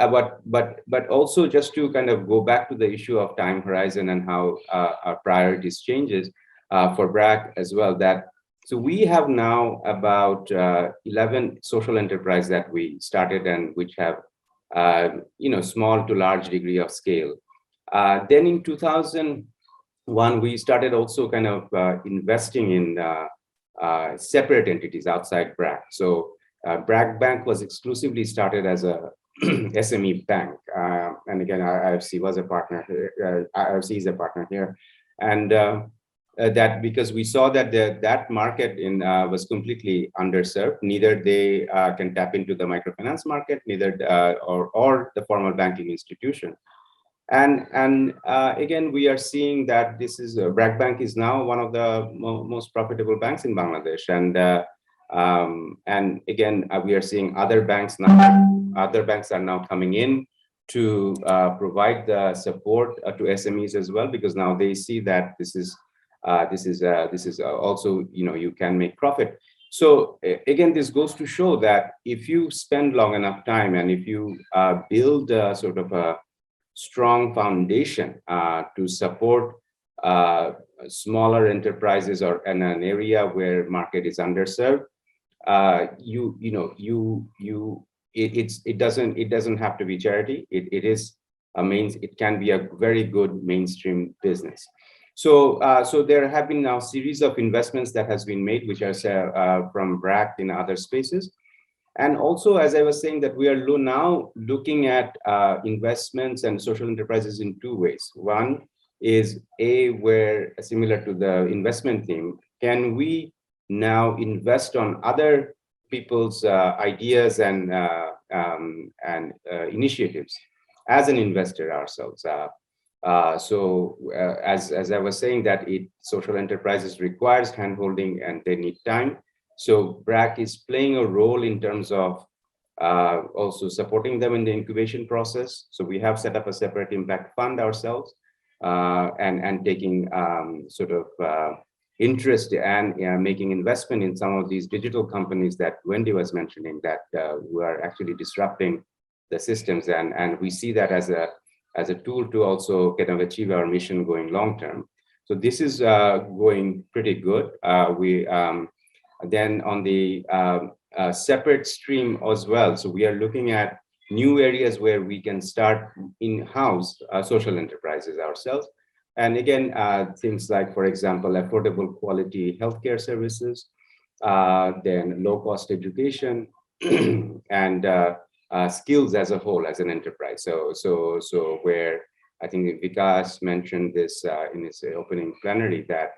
also just to kind of go back to the issue of time horizon and how our priorities changes for BRAC as well, that so we have now about 11 social enterprise that we started and which have small to large degree of scale. Then in 2001, we started also kind of investing in separate entities outside BRAC. So BRAC Bank was exclusively started as a SME bank, and again, IFC was a partner. IFC is a partner here, and that because we saw that that market was completely underserved. Neither they can tap into the microfinance market, neither or the formal banking institution. And again, we are seeing that this is BRAC Bank is now one of the most profitable banks in Bangladesh, and again, we are seeing other banks now. Other banks are now coming in to provide the support to SMEs as well, because now they see that this is also, you can make profit. So again, this goes to show that if you spend long enough time and if you build a sort of a strong foundation to support smaller enterprises or in an area where market is underserved, it doesn't have to be charity. It can be a very good mainstream business. So there have been now series of investments that has been made, which are from BRAC in other spaces. And also, as I was saying, that we are now looking at investments and social enterprises in two ways. One is where similar to the investment theme, can we now invest on other people's ideas and initiatives as an investor ourselves? As I was saying, that social enterprises requires handholding and they need time. So BRAC is playing a role in terms of also supporting them in the incubation process. So we have set up a separate impact fund ourselves and taking sort of interest and making investment in some of these digital companies that Wendy was mentioning that we are actually disrupting the systems, and we see that as a tool to also kind of achieve our mission going long term. So this is going pretty good. Then on the separate stream as well, so we are looking at new areas where we can start in-house social enterprises ourselves. And again, things like, for example, affordable quality healthcare services, then low-cost education, and skills as a whole as an enterprise. So where I think Vikas mentioned this in his opening plenary, that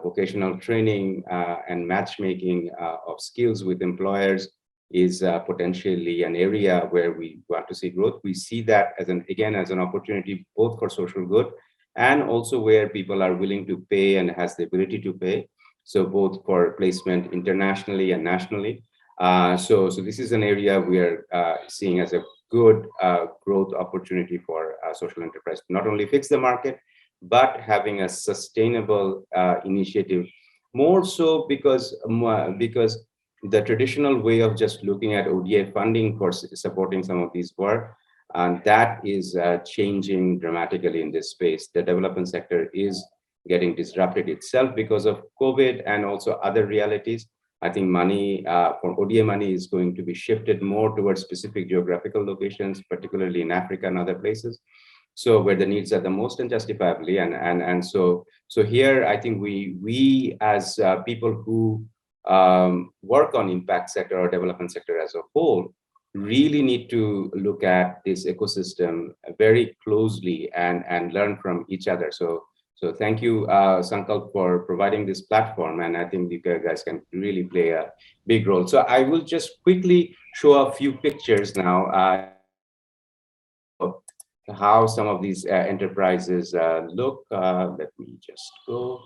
vocational training and matchmaking of skills with employers is potentially an area where we want to see growth. We see that as an opportunity both for social good and also where people are willing to pay and has the ability to pay. So both for placement internationally and nationally. So this is an area we are seeing as a good growth opportunity for social enterprise, not only fix the market, but having a sustainable initiative, more so because the traditional way of just looking at ODA funding for supporting some of these work And that is changing dramatically in this space. The development sector is getting disrupted itself because of COVID and also other realities. I think money for ODA money is going to be shifted more towards specific geographical locations, particularly in Africa and other places. So where the needs are the most and justifiably. And so here, I think we as people who work on impact sector or development sector as a whole, really need to look at this ecosystem very closely and learn from each other. So thank you, Sankalp, for providing this platform. And I think you guys can really play a big role. So I will just quickly show a few pictures now. How some of these enterprises look. Let me just go.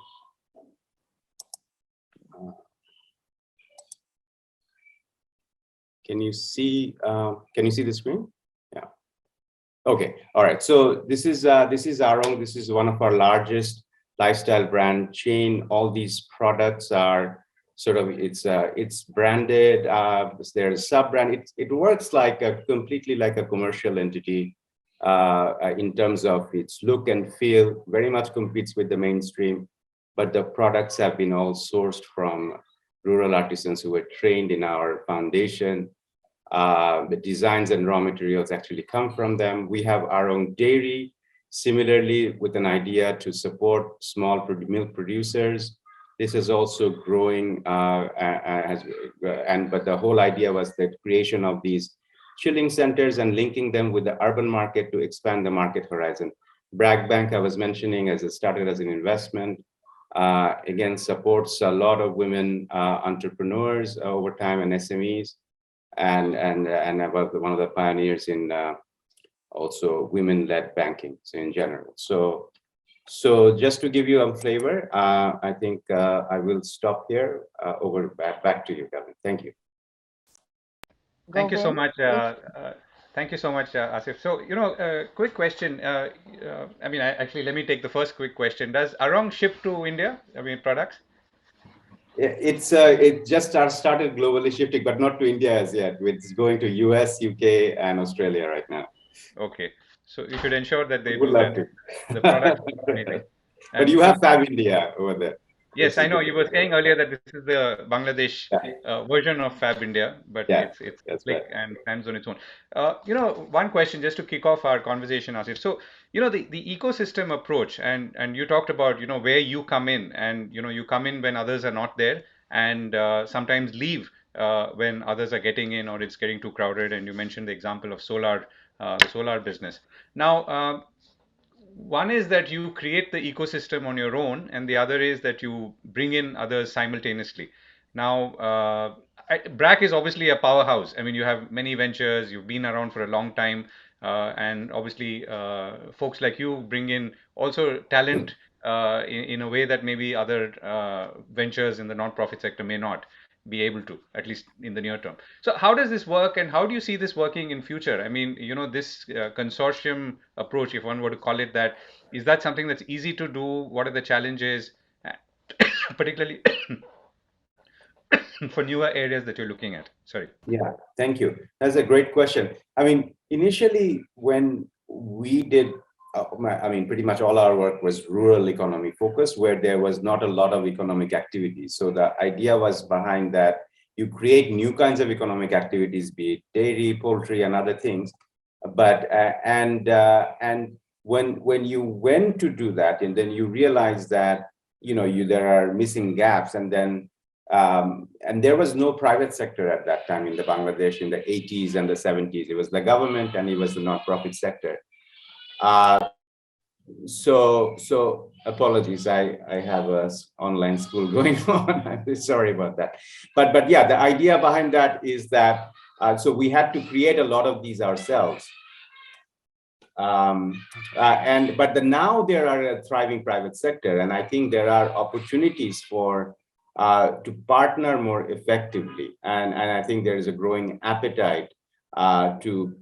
Can you see the screen? Yeah. Okay. All right. So this is Arong. This is one of our largest lifestyle brand chain. All these products are sort of it's branded. There's a sub brand. It works like completely like a commercial entity in terms of its look and feel. Very much competes with the mainstream, but the products have been all sourced from rural artisans who were trained in our foundation. The designs and raw materials actually come from them. We have our own dairy, similarly with an idea to support small milk producers. This is also growing, but the whole idea was the creation of these chilling centers and linking them with the urban market to expand the market horizon. Bragg Bank, I was mentioning, as it started as an investment, again, supports a lot of women entrepreneurs over time and SMEs, and about one of the pioneers in also women-led banking, so in general. So just to give you a flavor, I think I will stop here. Back to you, Gavin. Thank you. Thank you so much. Thank you so much, Asif. So, quick question. I mean, actually, let me take the first quick question. Does Arong ship to India? I mean, products? It just started globally shifting, but not to India as yet. It's going to US, UK, and Australia right now. Okay, so you should ensure that they would do love that. To. The product is amazing. But you have Fab India over there. Yes, I know. You were saying earlier that this is the Bangladesh version of Fab India, but it's slick and stands on its own. One question just to kick off our conversation, Asif. So, the ecosystem approach, and you talked about, where you come in, and, you come in when others are not there, and sometimes leave when others are getting in or it's getting too crowded. And you mentioned the example of the solar business. Now, one is that you create the ecosystem on your own, and the other is that you bring in others simultaneously. Now, BRAC is obviously a powerhouse. I mean, you have many ventures, you've been around for a long time, and obviously folks like you bring in also talent in a way that maybe other ventures in the non-profit sector may not be able to, at least in the near term. So how does this work, and how do you see this working in future? I mean, this consortium approach, if one were to call it that, is that something that's easy to do? What are the challenges, particularly for newer areas that you're looking at? Sorry. Yeah, thank you. That's a great question. I mean, initially when we did, pretty much all our work was rural economy focused, where there was not a lot of economic activity. So the idea was behind that you create new kinds of economic activities, be it dairy, poultry, and other things. But and when you went to do that, and then you realize that there are missing gaps, and then and there was no private sector at that time in Bangladesh in the 80s and the 70s. It was the government and it was the non-profit sector. So apologies, I have a online school going on. I'm sorry about that. But yeah, the idea behind that is that so we had to create a lot of these ourselves. But now there are a thriving private sector, and I think there are opportunities for to partner more effectively, and I think there is a growing appetite to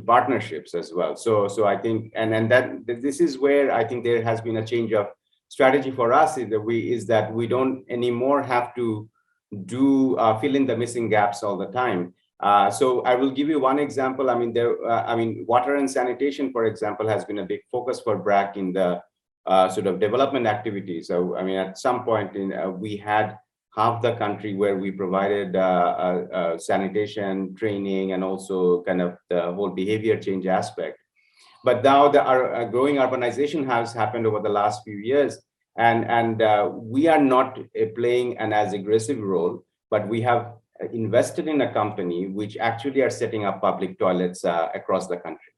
partnerships as well. So I think, and that this is where I think there has been a change of strategy for us, is that we don't anymore have to fill in the missing gaps all the time. So I will give you one example. I mean, water and sanitation, for example, has been a big focus for BRAC in the sort of development activities. So, I mean, at some point we had half the country where we provided sanitation training and also kind of the whole behavior change aspect. But now the growing urbanization has happened over the last few years, and we are not playing an as aggressive role, but we have invested in a company which actually are setting up public toilets across the country.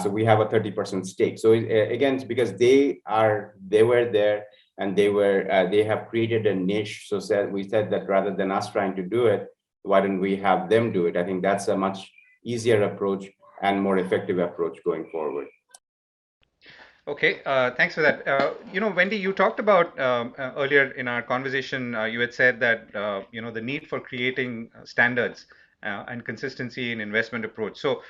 So we have a 30% stake. So again, it's because they were there and they have created a niche. So we said that rather than us trying to do it, why don't we have them do it? I think that's a much easier approach and more effective approach going forward. Okay, thanks for that. Wendy, you talked about earlier in our conversation, you had said that, the need for creating standards and consistency in investment approach. So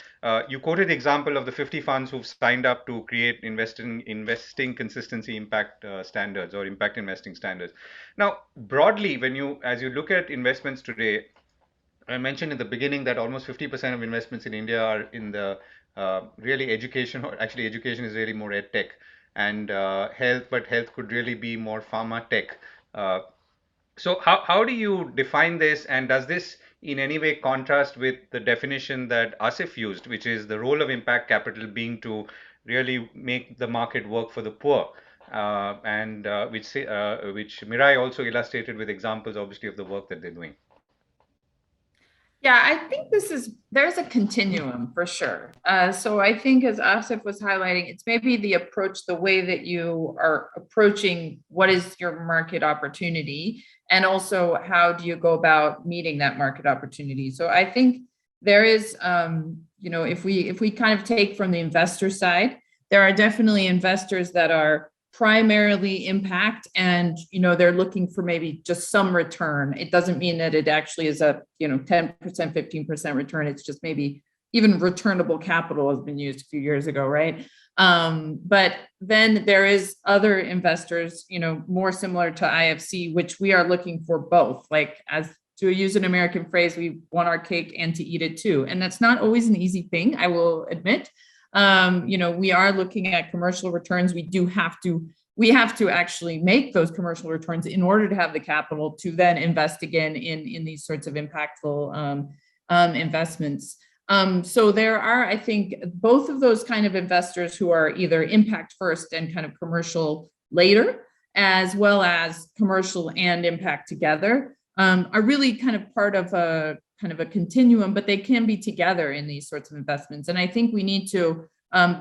you quoted the example of the 50 funds who've signed up to create investing consistency impact standards or impact investing standards. Now, broadly, as you look at investments today, I mentioned in the beginning that almost 50% of investments in India are in the really education, or actually education is really more ed tech and health, but health could really be more pharma tech. So how do you define this, and does this in any way contrast with the definition that Asif used, which is the role of impact capital being to really make the market work for the poor, and which Mirai also illustrated with examples, obviously, of the work that they're doing? Yeah, I think there's a continuum for sure. So I think, as Asif was highlighting, it's maybe the approach, the way that you are approaching what is your market opportunity, and also how do you go about meeting that market opportunity. So I think there is, if we kind of take from the investor side, there are definitely investors that are primarily impact, and they're looking for maybe just some return. It doesn't mean that it actually is a 10%, 15% return. It's just maybe even returnable capital has been used a few years ago, right? But then there is other investors, more similar to IFC, which we are looking for both. Like, as to use an American phrase, we want our cake and to eat it too. And that's not always an easy thing, I will admit. We are looking at commercial returns. We have to actually make those commercial returns in order to have the capital to then invest again in these sorts of impactful investments. So there are, I think, both of those kind of investors who are either impact first and kind of commercial later, as well as commercial and impact together, are really kind of part of a continuum, but they can be together in these sorts of investments. And I think we need to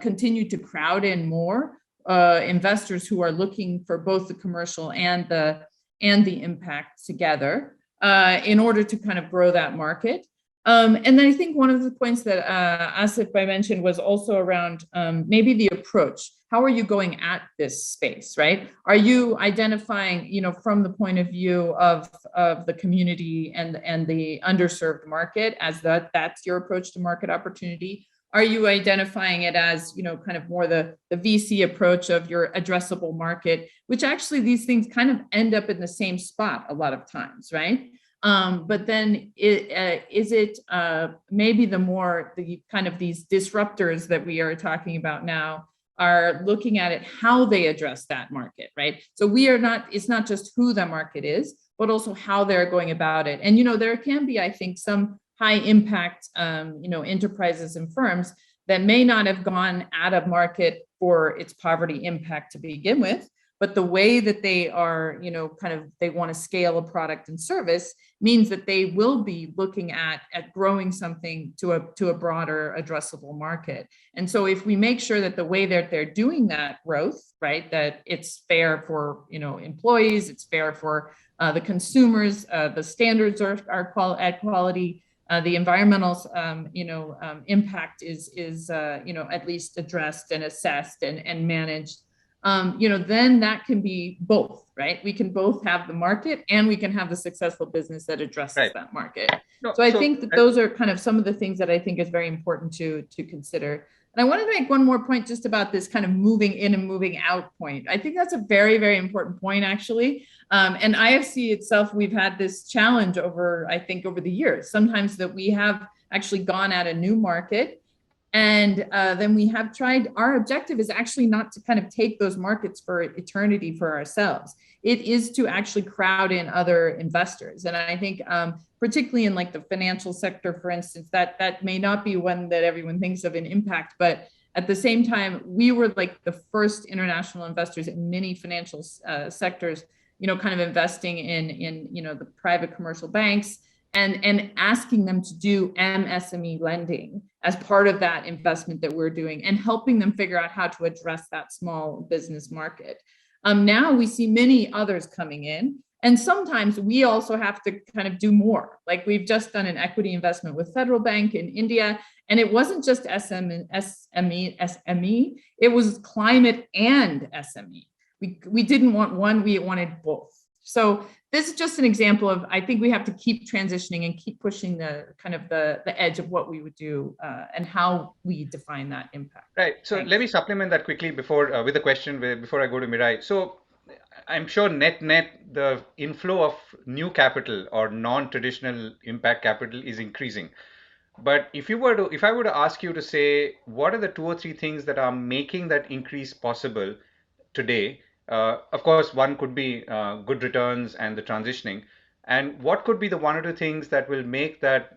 continue to crowd in more investors who are looking for both the commercial and the impact together in order to kind of grow that market. And then I think one of the points that Asif mentioned was also around maybe the approach. How are you going at this space, right? Are you identifying, from the point of view of the community and the underserved market as that's your approach to market opportunity? Are you identifying it as, kind of more the VC approach of your addressable market, which actually these things kind of end up in the same spot a lot of times, right? But then is it maybe the kind of these disruptors that we are talking about now are looking at it, how they address that market, right? So it's not just who the market is, but also how they're going about it. And, there can be, I think, some high impact, enterprises and firms that may not have gone at a market for its poverty impact to begin with, but the way that they are, they want to scale a product and service means that they will be looking at growing something to a broader addressable market. And so if we make sure that the way that they're doing that growth, right, that it's fair for, employees, it's fair for the consumers, the standards are at quality, the environmental, impact is at least addressed and assessed and managed. then that can be both, right? We can both have the market and we can have the successful business that addresses that market. No, so I think that those are kind of some of the things that I think is very important to consider. And I wanted to make one more point just about this kind of moving in and moving out point. I think that's a very, very important point, actually. And IFC itself, we've had this challenge over the years, sometimes that we have actually gone at a new market. And then we have tried, our objective is actually not to kind of take those markets for eternity for ourselves. It is to actually crowd in other investors. And I think particularly in like the financial sector, for instance, that may not be one that everyone thinks of in impact, but at the same time, we were like the first international investors in many financial sectors, kind of investing in the private commercial banks and asking them to do MSME lending as part of that investment that we're doing and helping them figure out how to address that small business market. Now we see many others coming in, and sometimes we also have to kind of do more. Like we've just done an equity investment with Federal Bank in India, and it wasn't just SME, it was climate and SME. We didn't want one, we wanted both. So this is just an example of, I think we have to keep transitioning and keep pushing the kind of the edge of what we would do and how we define that impact. Right. So let me supplement that quickly before with a question before I go to Mirai. So I'm sure net the inflow of new capital or non-traditional impact capital is increasing. But if I were to ask you to say, what are the 2 or 3 things that are making that increase possible today? Of course, one could be good returns and the transitioning. And what could be the 1 or 2 things that will make that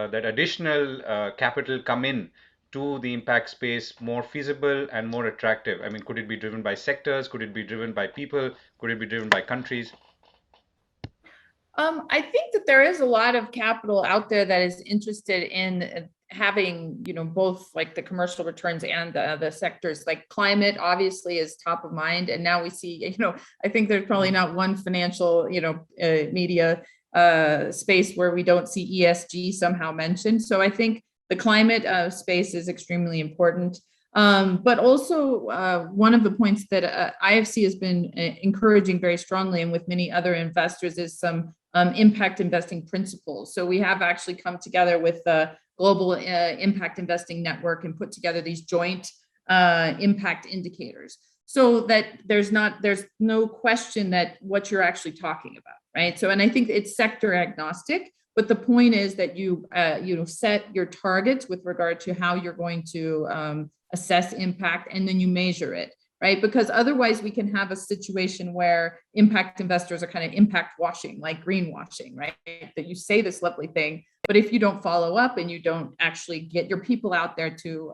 additional capital come in to the impact space more feasible and more attractive? I mean, could it be driven by sectors? Could it be driven by people? Could it be driven by countries? I think that there is a lot of capital out there that is interested in having, both like the commercial returns and the sectors. Like climate obviously is top of mind. And now we see, I think there's probably not one financial, media space where we don't see ESG somehow mentioned. So I think the climate space is extremely important. But also one of the points that IFC has been encouraging very strongly and with many other investors is some impact investing principles. So we have actually come together with the Global Impact Investing Network and put together these joint impact indicators so that there's no question that what you're actually talking about, right? So, and I think it's sector agnostic, but the point is that you set your targets with regard to how you're going to assess impact, and then you measure it, right? Because otherwise we can have a situation where impact investors are kind of impact washing, like greenwashing, right? That you say this lovely thing, but if you don't follow up and you don't actually get your people out there to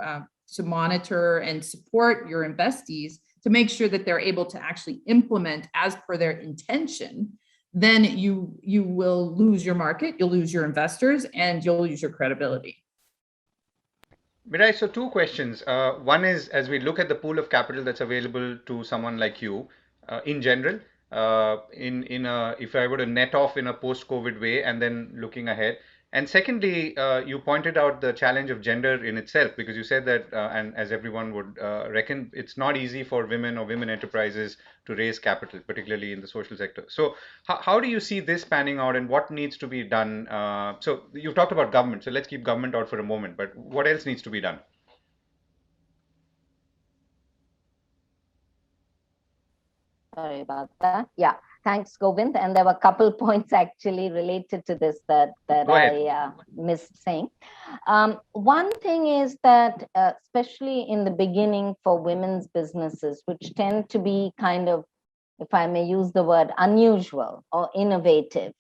monitor and support your investees to make sure that they're able to actually implement as per their intention, then you will lose your market, you'll lose your investors, and you'll lose your credibility. Mirai, so 2 questions. One is, as we look at the pool of capital that's available to someone like you, in general, if I were to net off in a post-COVID way and then looking ahead. And secondly, you pointed out the challenge of gender in itself, because you said that, and as everyone would reckon, it's not easy for women or women enterprises to raise capital, particularly in the social sector. So how do you see this panning out, and what needs to be done? So you've talked about government, so let's keep government out for a moment, but what else needs to be done? Sorry about that. Yeah, thanks, Govind. And there were a couple points actually related to this that I missed saying. One thing is that, especially in the beginning for women's businesses, which tend to be kind of, if I may use the word, unusual or innovative,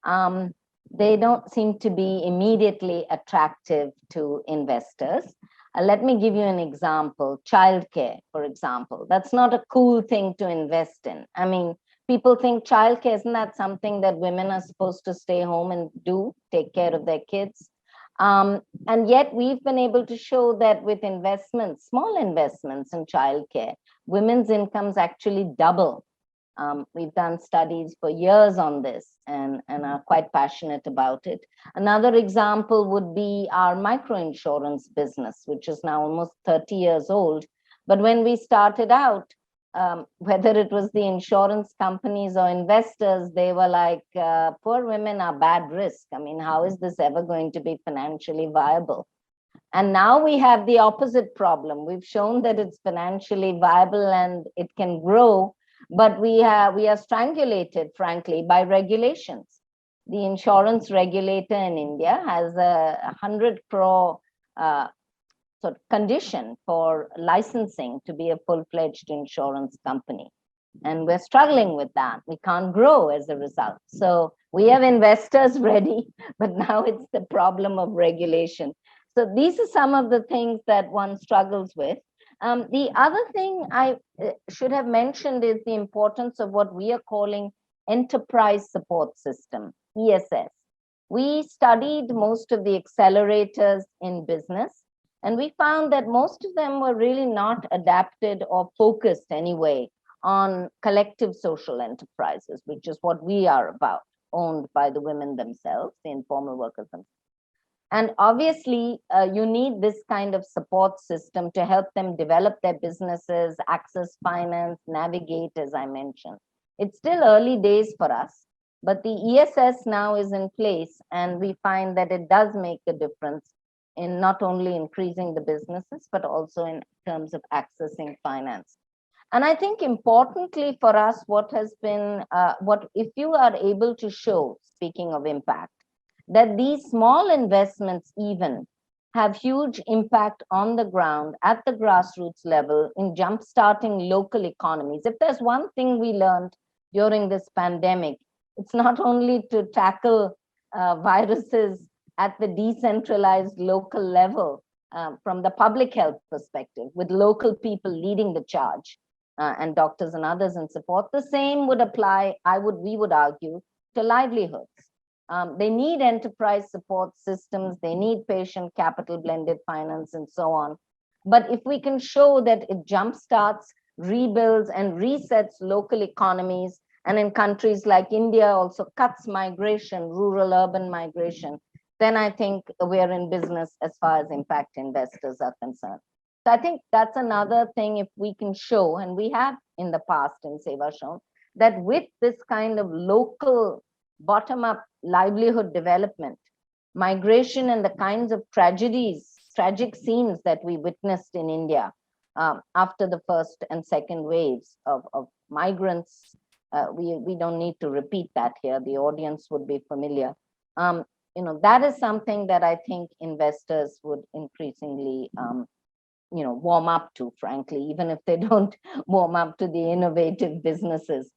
they don't seem to be immediately attractive to investors. Let me give you an example. Childcare, for example. That's not a cool thing to invest in. I mean, people think childcare, isn't that something that women are supposed to stay home and do, take care of their kids? And yet we've been able to show that with investments, small investments in childcare, women's incomes actually double. We've done studies for years on this and are quite passionate about it. Another example would be our microinsurance business, which is now almost 30 years old. But when we started out, whether it was the insurance companies or investors, they were like, poor women are bad risk. I mean, how is this ever going to be financially viable? And now we have the opposite problem. We've shown that it's financially viable and it can grow, but we are strangulated, frankly, by regulations. The insurance regulator in India has a 100 crore sort of condition for licensing to be a full-fledged insurance company. And we're struggling with that. We can't grow as a result. So we have investors ready, but now it's the problem of regulation. So these are some of the things that one struggles with. The other thing I should have mentioned is the importance of what we are calling enterprise support system, ESS. We studied most of the accelerators in business, and we found that most of them were really not adapted or focused anyway on collective social enterprises, which is what we are about, owned by the women themselves, the informal workers themselves. And obviously, you need this kind of support system to help them develop their businesses, access finance, navigate, as I mentioned. It's still early days for us, but the ESS now is in place, and we find that it does make a difference in not only increasing the businesses, but also in terms of accessing finance. And I think importantly for us, what has been, if you are able to show, speaking of impact, that these small investments even have huge impact on the ground at the grassroots level in jumpstarting local economies. If there's one thing we learned during this pandemic, it's not only to tackle viruses at the decentralized local level from the public health perspective, with local people leading the charge and doctors and others in support. The same would apply, we would argue, to livelihoods. They need enterprise support systems, they need patient capital blended finance and so on. But if we can show that it jumpstarts, rebuilds and resets local economies, and in countries like India also cuts migration, rural-urban migration, then I think we're in business as far as impact investors are concerned. So I think that's another thing, if we can show, and we have in the past in SEVA shown, that with this kind of local bottom-up livelihood development, migration and the kinds of tragic scenes that we witnessed in India after the first and second waves of migrants, we don't need to repeat that here. The audience would be familiar. That is something that I think investors would increasingly warm up to, frankly, even if they don't warm up to the innovative businesses.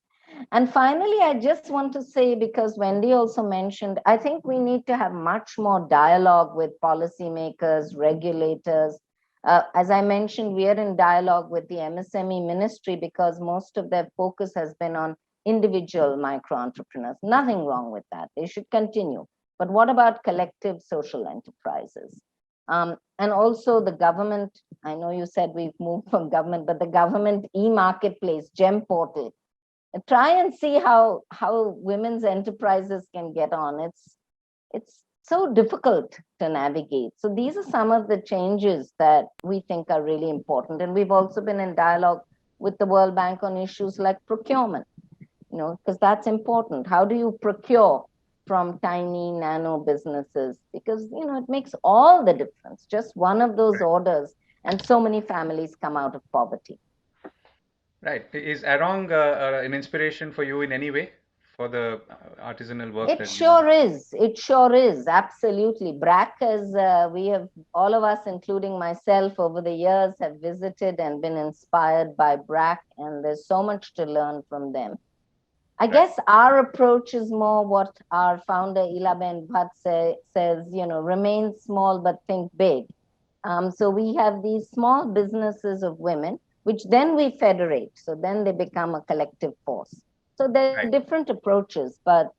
And finally, I just want to say, because Wendy also mentioned, I think we need to have much more dialogue with policymakers, regulators. As I mentioned, we are in dialogue with the MSME ministry because most of their focus has been on individual micro entrepreneurs. Nothing wrong with that. They should continue. But what about collective social enterprises? And also the government, I know you said we've moved from government, but the government e-marketplace, GEM portal, try and see how women's enterprises can get on. It's so difficult to navigate. So these are some of the changes that we think are really important. And we've also been in dialogue with the World Bank on issues like procurement, because that's important. How do you procure from tiny nano businesses? Because, it makes all the difference. Just one of those orders and so many families come out of poverty. Right. Is Arong an inspiration for you in any way for the artisanal work? It sure is. It sure is. Absolutely. BRAC, as we have, all of us, including myself, over the years have visited and been inspired by BRAC, and there's so much to learn from them. I guess our approach is more what our founder Ilaben Bhatt says, remain small but think big. So we have these small businesses of women, which then we federate. So then they become a collective force. So there are different approaches, but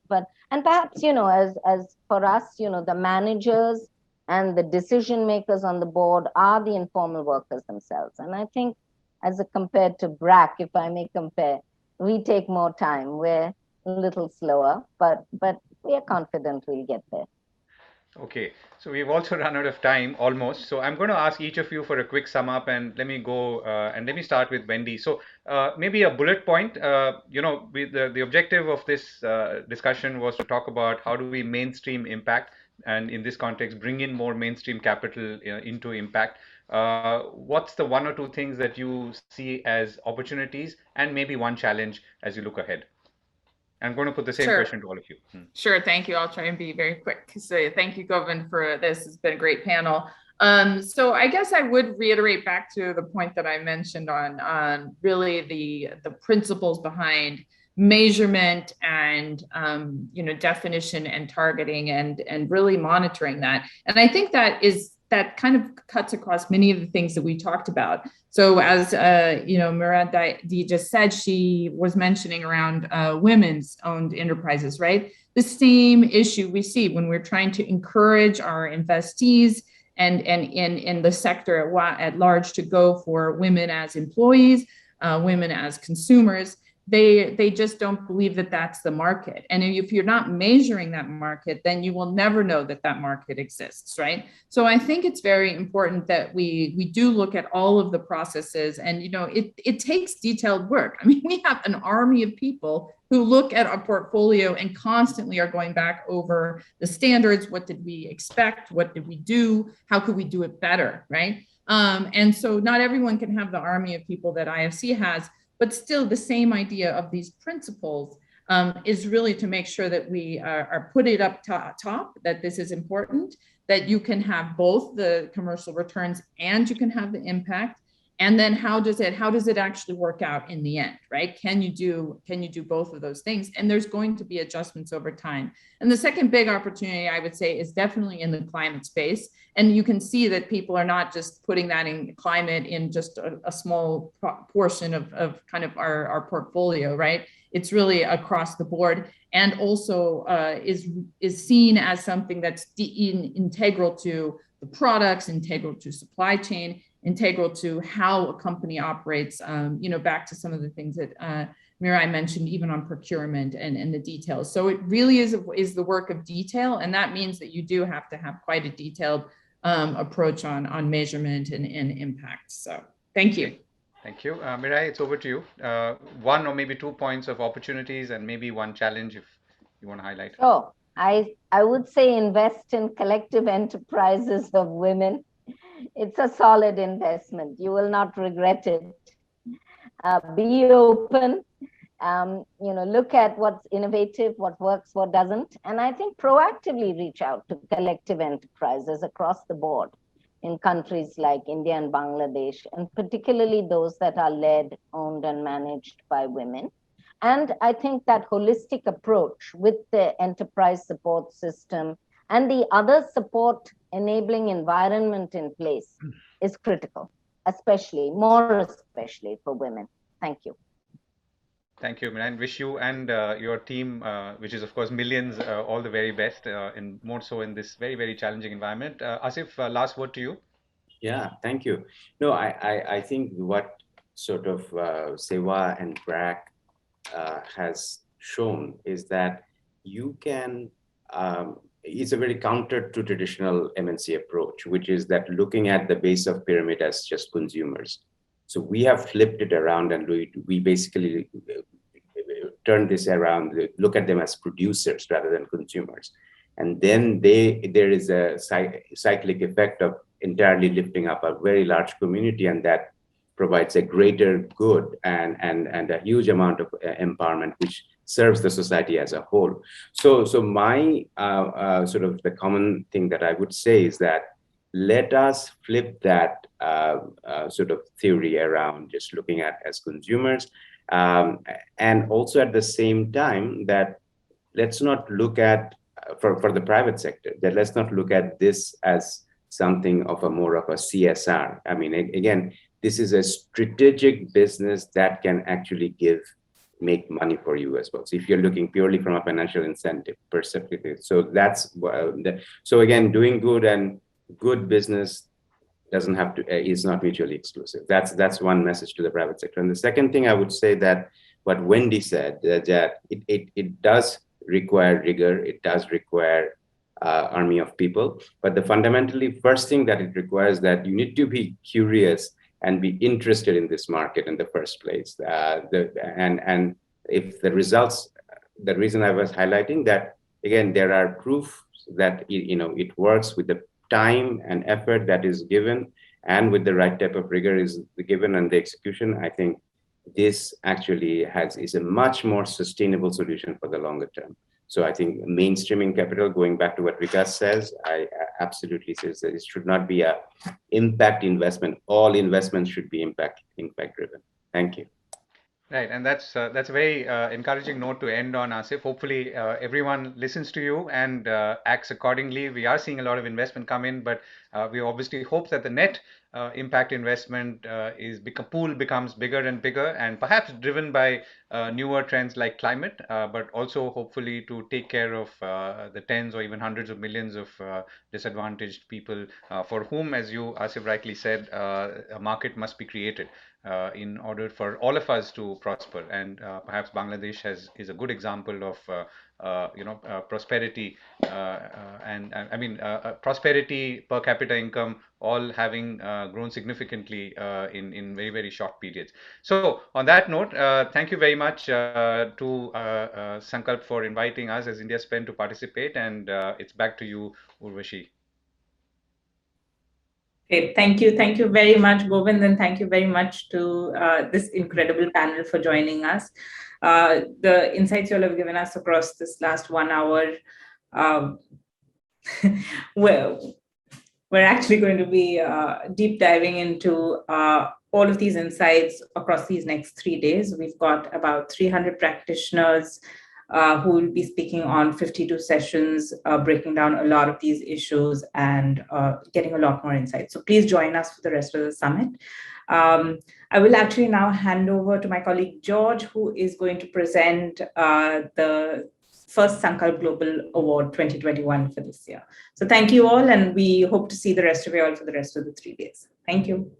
and perhaps, as for us, the managers and the decision makers on the board are the informal workers themselves. And I think as compared to BRAC, if I may compare, we take more time. We're a little slower, but we are confident we'll get there. Okay, so we've also run out of time almost. So I'm going to ask each of you for a quick sum up, and let me go and let me start with Wendy. So maybe a bullet point. The objective of this discussion was to talk about how do we mainstream impact, and in this context, bring in more mainstream capital into impact. What's the one or two things that you see as opportunities, and maybe one challenge as you look ahead? I'm going to put the same Sure. question to all of you. Sure, thank you. I'll try and be very quick. So thank you, Govind, for this. It's been a great panel. So I guess I would reiterate back to the point that I mentioned on really the principles behind measurement and definition and targeting and really monitoring that. And I think that kind of cuts across many of the things that we talked about. So as Miranda just said, she was mentioning around women's owned enterprises, right? The same issue we see when we're trying to encourage our investees and in the sector at large to go for women as employees, women as consumers. They just don't believe that that's the market. And if you're not measuring that market, then you will never know that that market exists, right? So I think it's very important that we do look at all of the processes, and it takes detailed work. I mean, we have an army of people who look at our portfolio and constantly are going back over the standards. What did we expect? What did we do? How could we do it better, right? And so not everyone can have the army of people that IFC has, but still the same idea of these principles is really to make sure that we are put it up top, that this is important, that you can have both the commercial returns and you can have the impact. And then how does it actually work out in the end, right? Can you do both of those things? And there's going to be adjustments over time. And the second big opportunity, I would say, is definitely in the climate space. And you can see that people are not just putting that in climate in just a small portion of kind of our portfolio, right? It's really across the board, and also is seen as something that's integral to the products, integral to supply chain, integral to how a company operates, back to some of the things that Mirai mentioned, even on procurement and the details. So it really is the work of detail. And that means that you do have to have quite a detailed approach on measurement and impact. So thank you. Thank you. Mirai, it's over to you. One or maybe 2 points of opportunities and maybe one challenge if you want to highlight. Oh, I would say invest in collective enterprises of women. It's a solid investment. You will not regret it. Be open. Look at what's innovative, what works, what doesn't. And I think proactively reach out to collective enterprises across the board in countries like India and Bangladesh, and particularly those that are led, owned, and managed by women. And I think that holistic approach with the enterprise support system and the other support enabling environment in place is critical, more especially for women. Thank you. Thank you, and wish you and your team, which is of course millions, all the very best, and more so in this very, very challenging environment. Asif, last word to you. Yeah, thank you. No, I think what sort of SEVA and BRAC has shown is that you can, it's a very counter to traditional MNC approach, which is that looking at the base of pyramid as just consumers. So we have flipped it around, and we basically turn this around, look at them as producers rather than consumers. And then there is a cyclic effect of entirely lifting up a very large community, and that provides a greater good and a huge amount of empowerment, which serves the society as a whole. So my sort of the common thing that I would say is that let us flip that sort of theory around just looking at as consumers, and also at the same time that let's not look at for the private sector, that let's not look at this as something of a more of a CSR. I mean, again, this is a strategic business that can actually make money for you as well. So if you're looking purely from a financial incentive perspective, so that's so again, doing good and good business doesn't have to is not mutually exclusive. That's one message to the private sector. And the second thing I would say that what Wendy said, that it does require rigor, it does require army of people. But the fundamentally first thing that it requires that you need to be curious and be interested in this market in the first place. And if the results, the reason I was highlighting that, again, there are proof that it works with the time and effort that is given, and with the right type of rigor is given and the execution. I think this actually is a much more sustainable solution for the longer term. So I think mainstreaming capital, going back to what Vikas says, I absolutely says that it should not be a impact investment. All investments should be impact driven. Thank you. Right, and that's a very encouraging note to end on, Asif. Hopefully, everyone listens to you and acts accordingly. We are seeing a lot of investment come in, but we obviously hope that the net impact investment pool becomes bigger and bigger, and perhaps driven by newer trends like climate, but also hopefully to take care of the tens or even hundreds of millions of disadvantaged people for whom, as you, Asif, rightly said, a market must be created in order for all of us to prosper. And perhaps Bangladesh is a good example of prosperity prosperity, per capita income, all having grown significantly in very, very short periods. So on that note, thank you very much to Sankalp for inviting us as India Spend to participate, and it's back to you, Urvashi. Okay, thank you very much, Govind, and thank you very much to this incredible panel for joining us. The insights you all have given us across this last 1 hour, we're actually going to be deep diving into all of these insights across these next 3 days. We've got about 300 practitioners who will be speaking on 52 sessions, breaking down a lot of these issues and getting a lot more insight. So please join us for the rest of the summit. I will actually now hand over to my colleague George, who is going to present the first Sankalp Global Award 2021 for this year. So thank you all, and we hope to see the rest of you all for the rest of the 3 days. Thank you.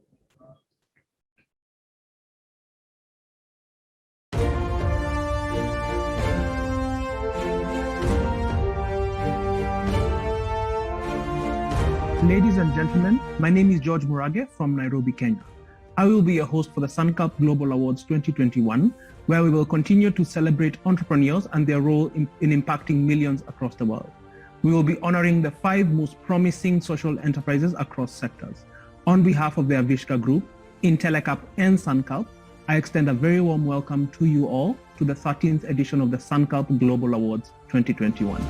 Ladies and gentlemen, my name is George Murage from Nairobi, Kenya. I will be your host for the Sankalp Global Awards 2021, where we will continue to celebrate entrepreneurs and their role in impacting millions across the world. We will be honoring the 5 most promising social enterprises across sectors. On behalf of the Avishka Group, Intellecap, and Sankalp, I extend a very warm welcome to you all to the 13th edition of the Sankalp Global Awards 2021.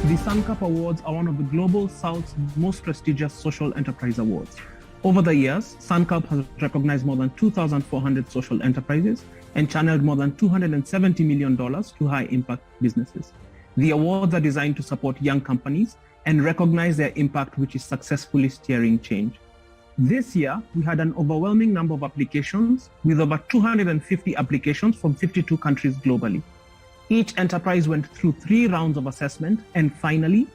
The Sankalp Awards are one of the Global South's most prestigious social enterprise awards. Over the years, Sankalp has recognized more than 2,400 social enterprises and channeled more than $270 million to high-impact businesses. The awards are designed to support young companies and recognize their impact, which is successfully steering change. This year, we had an overwhelming number of applications, with over 250 applications from 52 countries globally. Each enterprise went through 3 rounds of assessment, and finally,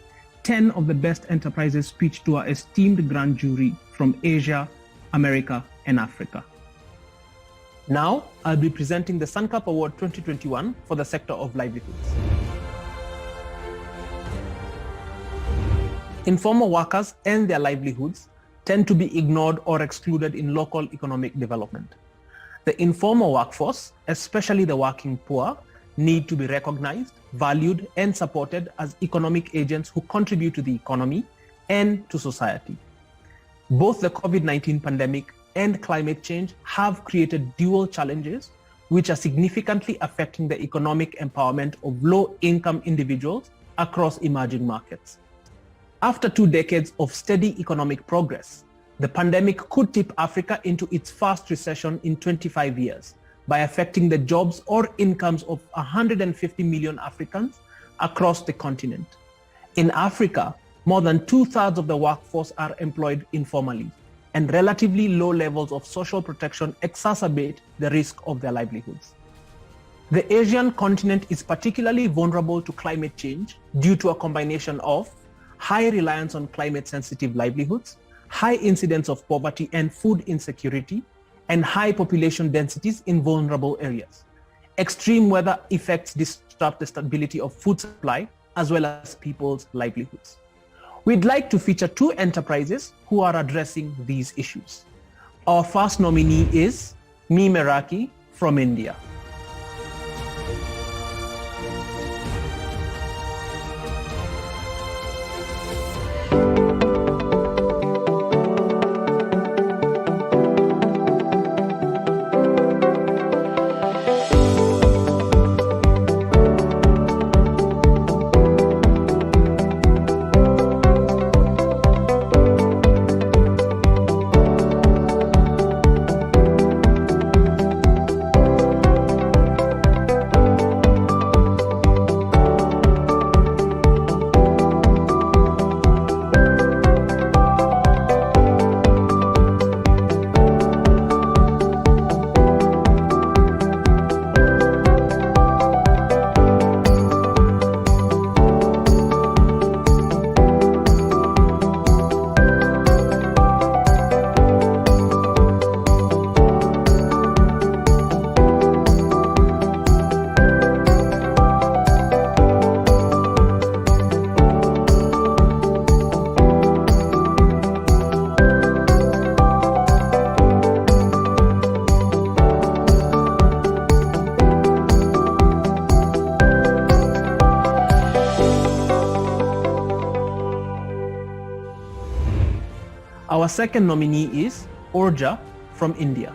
10 of the best enterprises pitched to our esteemed grand jury from Asia, America, and Africa. Now, I'll be presenting the Sankalp Award 2021 for the sector of livelihoods. Informal workers and their livelihoods tend to be ignored or excluded in local economic development. The informal workforce, especially the working poor, need to be recognized, valued, and supported as economic agents who contribute to the economy and to society. Both the COVID-19 pandemic and climate change have created dual challenges, which are significantly affecting the economic empowerment of low-income individuals across emerging markets. After 2 decades of steady economic progress, the pandemic could tip Africa into its first recession in 25 years, by affecting the jobs or incomes of 150 million Africans across the continent. In Africa, more than 2/3 of the workforce are employed informally, and relatively low levels of social protection exacerbate the risk of their livelihoods. The Asian continent is particularly vulnerable to climate change due to a combination of high reliance on climate-sensitive livelihoods, high incidence of poverty and food insecurity, and high population densities in vulnerable areas. Extreme weather effects disrupt the stability of food supply as well as people's livelihoods. We'd like to feature two enterprises who are addressing these issues. Our first nominee is Me Meraki from India. Our second nominee is Orja from India.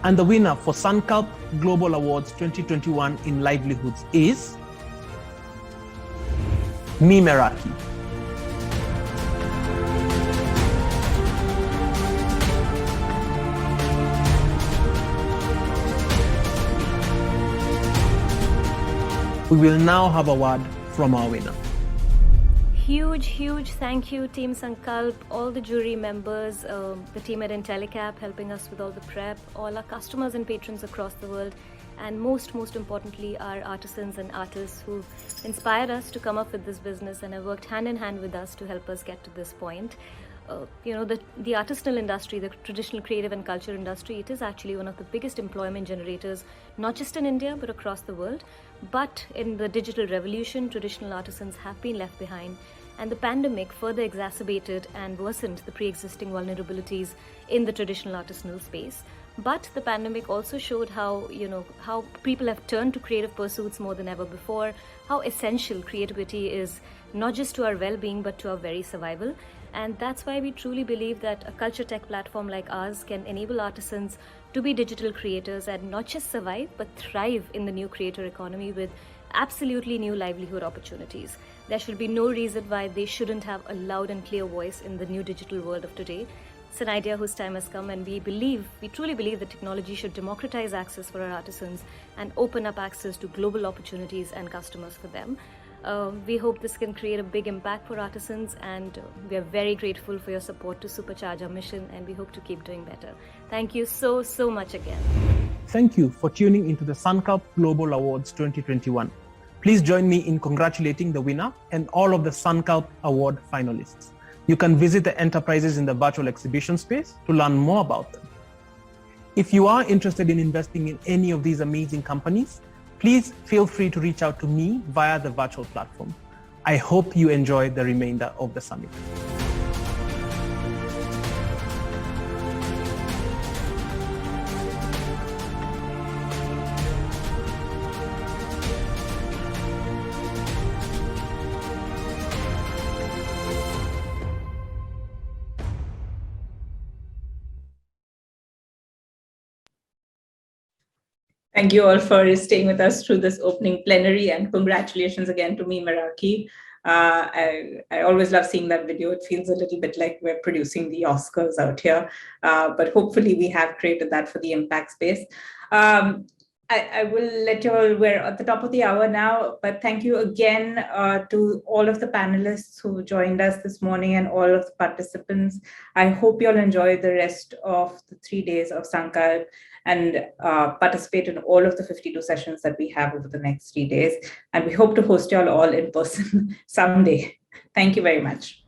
And the winner for Sankalp Global Awards 2021 in Livelihoods is Me Meraki. We will now have a word from our winner. Huge thank you, Team Sankalp, all the jury members, the team at Intellecap helping us with all the prep, all our customers and patrons across the world, and most importantly, our artisans and artists who inspired us to come up with this business and have worked hand in hand with us to help us get to this point. The artisanal industry, the traditional creative and culture industry, it is actually one of the biggest employment generators, not just in India, but across the world. But in the digital revolution, traditional artisans have been left behind. And the pandemic further exacerbated and worsened the pre-existing vulnerabilities in the traditional artisanal space. But the pandemic also showed how people have turned to creative pursuits more than ever before, how essential creativity is not just to our well-being, but to our very survival. And that's why we truly believe that a culture tech platform like ours can enable artisans to be digital creators and not just survive, but thrive in the new creator economy with absolutely new livelihood opportunities. There should be no reason why they shouldn't have a loud and clear voice in the new digital world of today. It's an idea whose time has come, and we truly believe that technology should democratize access for our artisans and open up access to global opportunities and customers for them. We hope this can create a big impact for artisans, and we are very grateful for your support to supercharge our mission, and we hope to keep doing better. Thank you so much again. Thank you for tuning into the Sankalp Global Awards 2021. Please join me in congratulating the winner and all of the Sankalp Award finalists. You can visit the enterprises in the virtual exhibition space to learn more about them. If you are interested in investing in any of these amazing companies, please feel free to reach out to me via the virtual platform. I hope you enjoy the remainder of the summit. Thank you all for staying with us through this opening plenary, and congratulations again to me, Meraki. I always love seeing that video. It feels a little bit like we're producing the Oscars out here, but hopefully we have created that for the impact space. I will let you all, we're at the top of the hour now, but thank you again to all of the panelists who joined us this morning and all of the participants. I hope you all enjoy the rest of the 3 days of Sankalp and participate in all of the 52 sessions that we have over the next 3 days. And we hope to host you all in person someday. Thank you very much.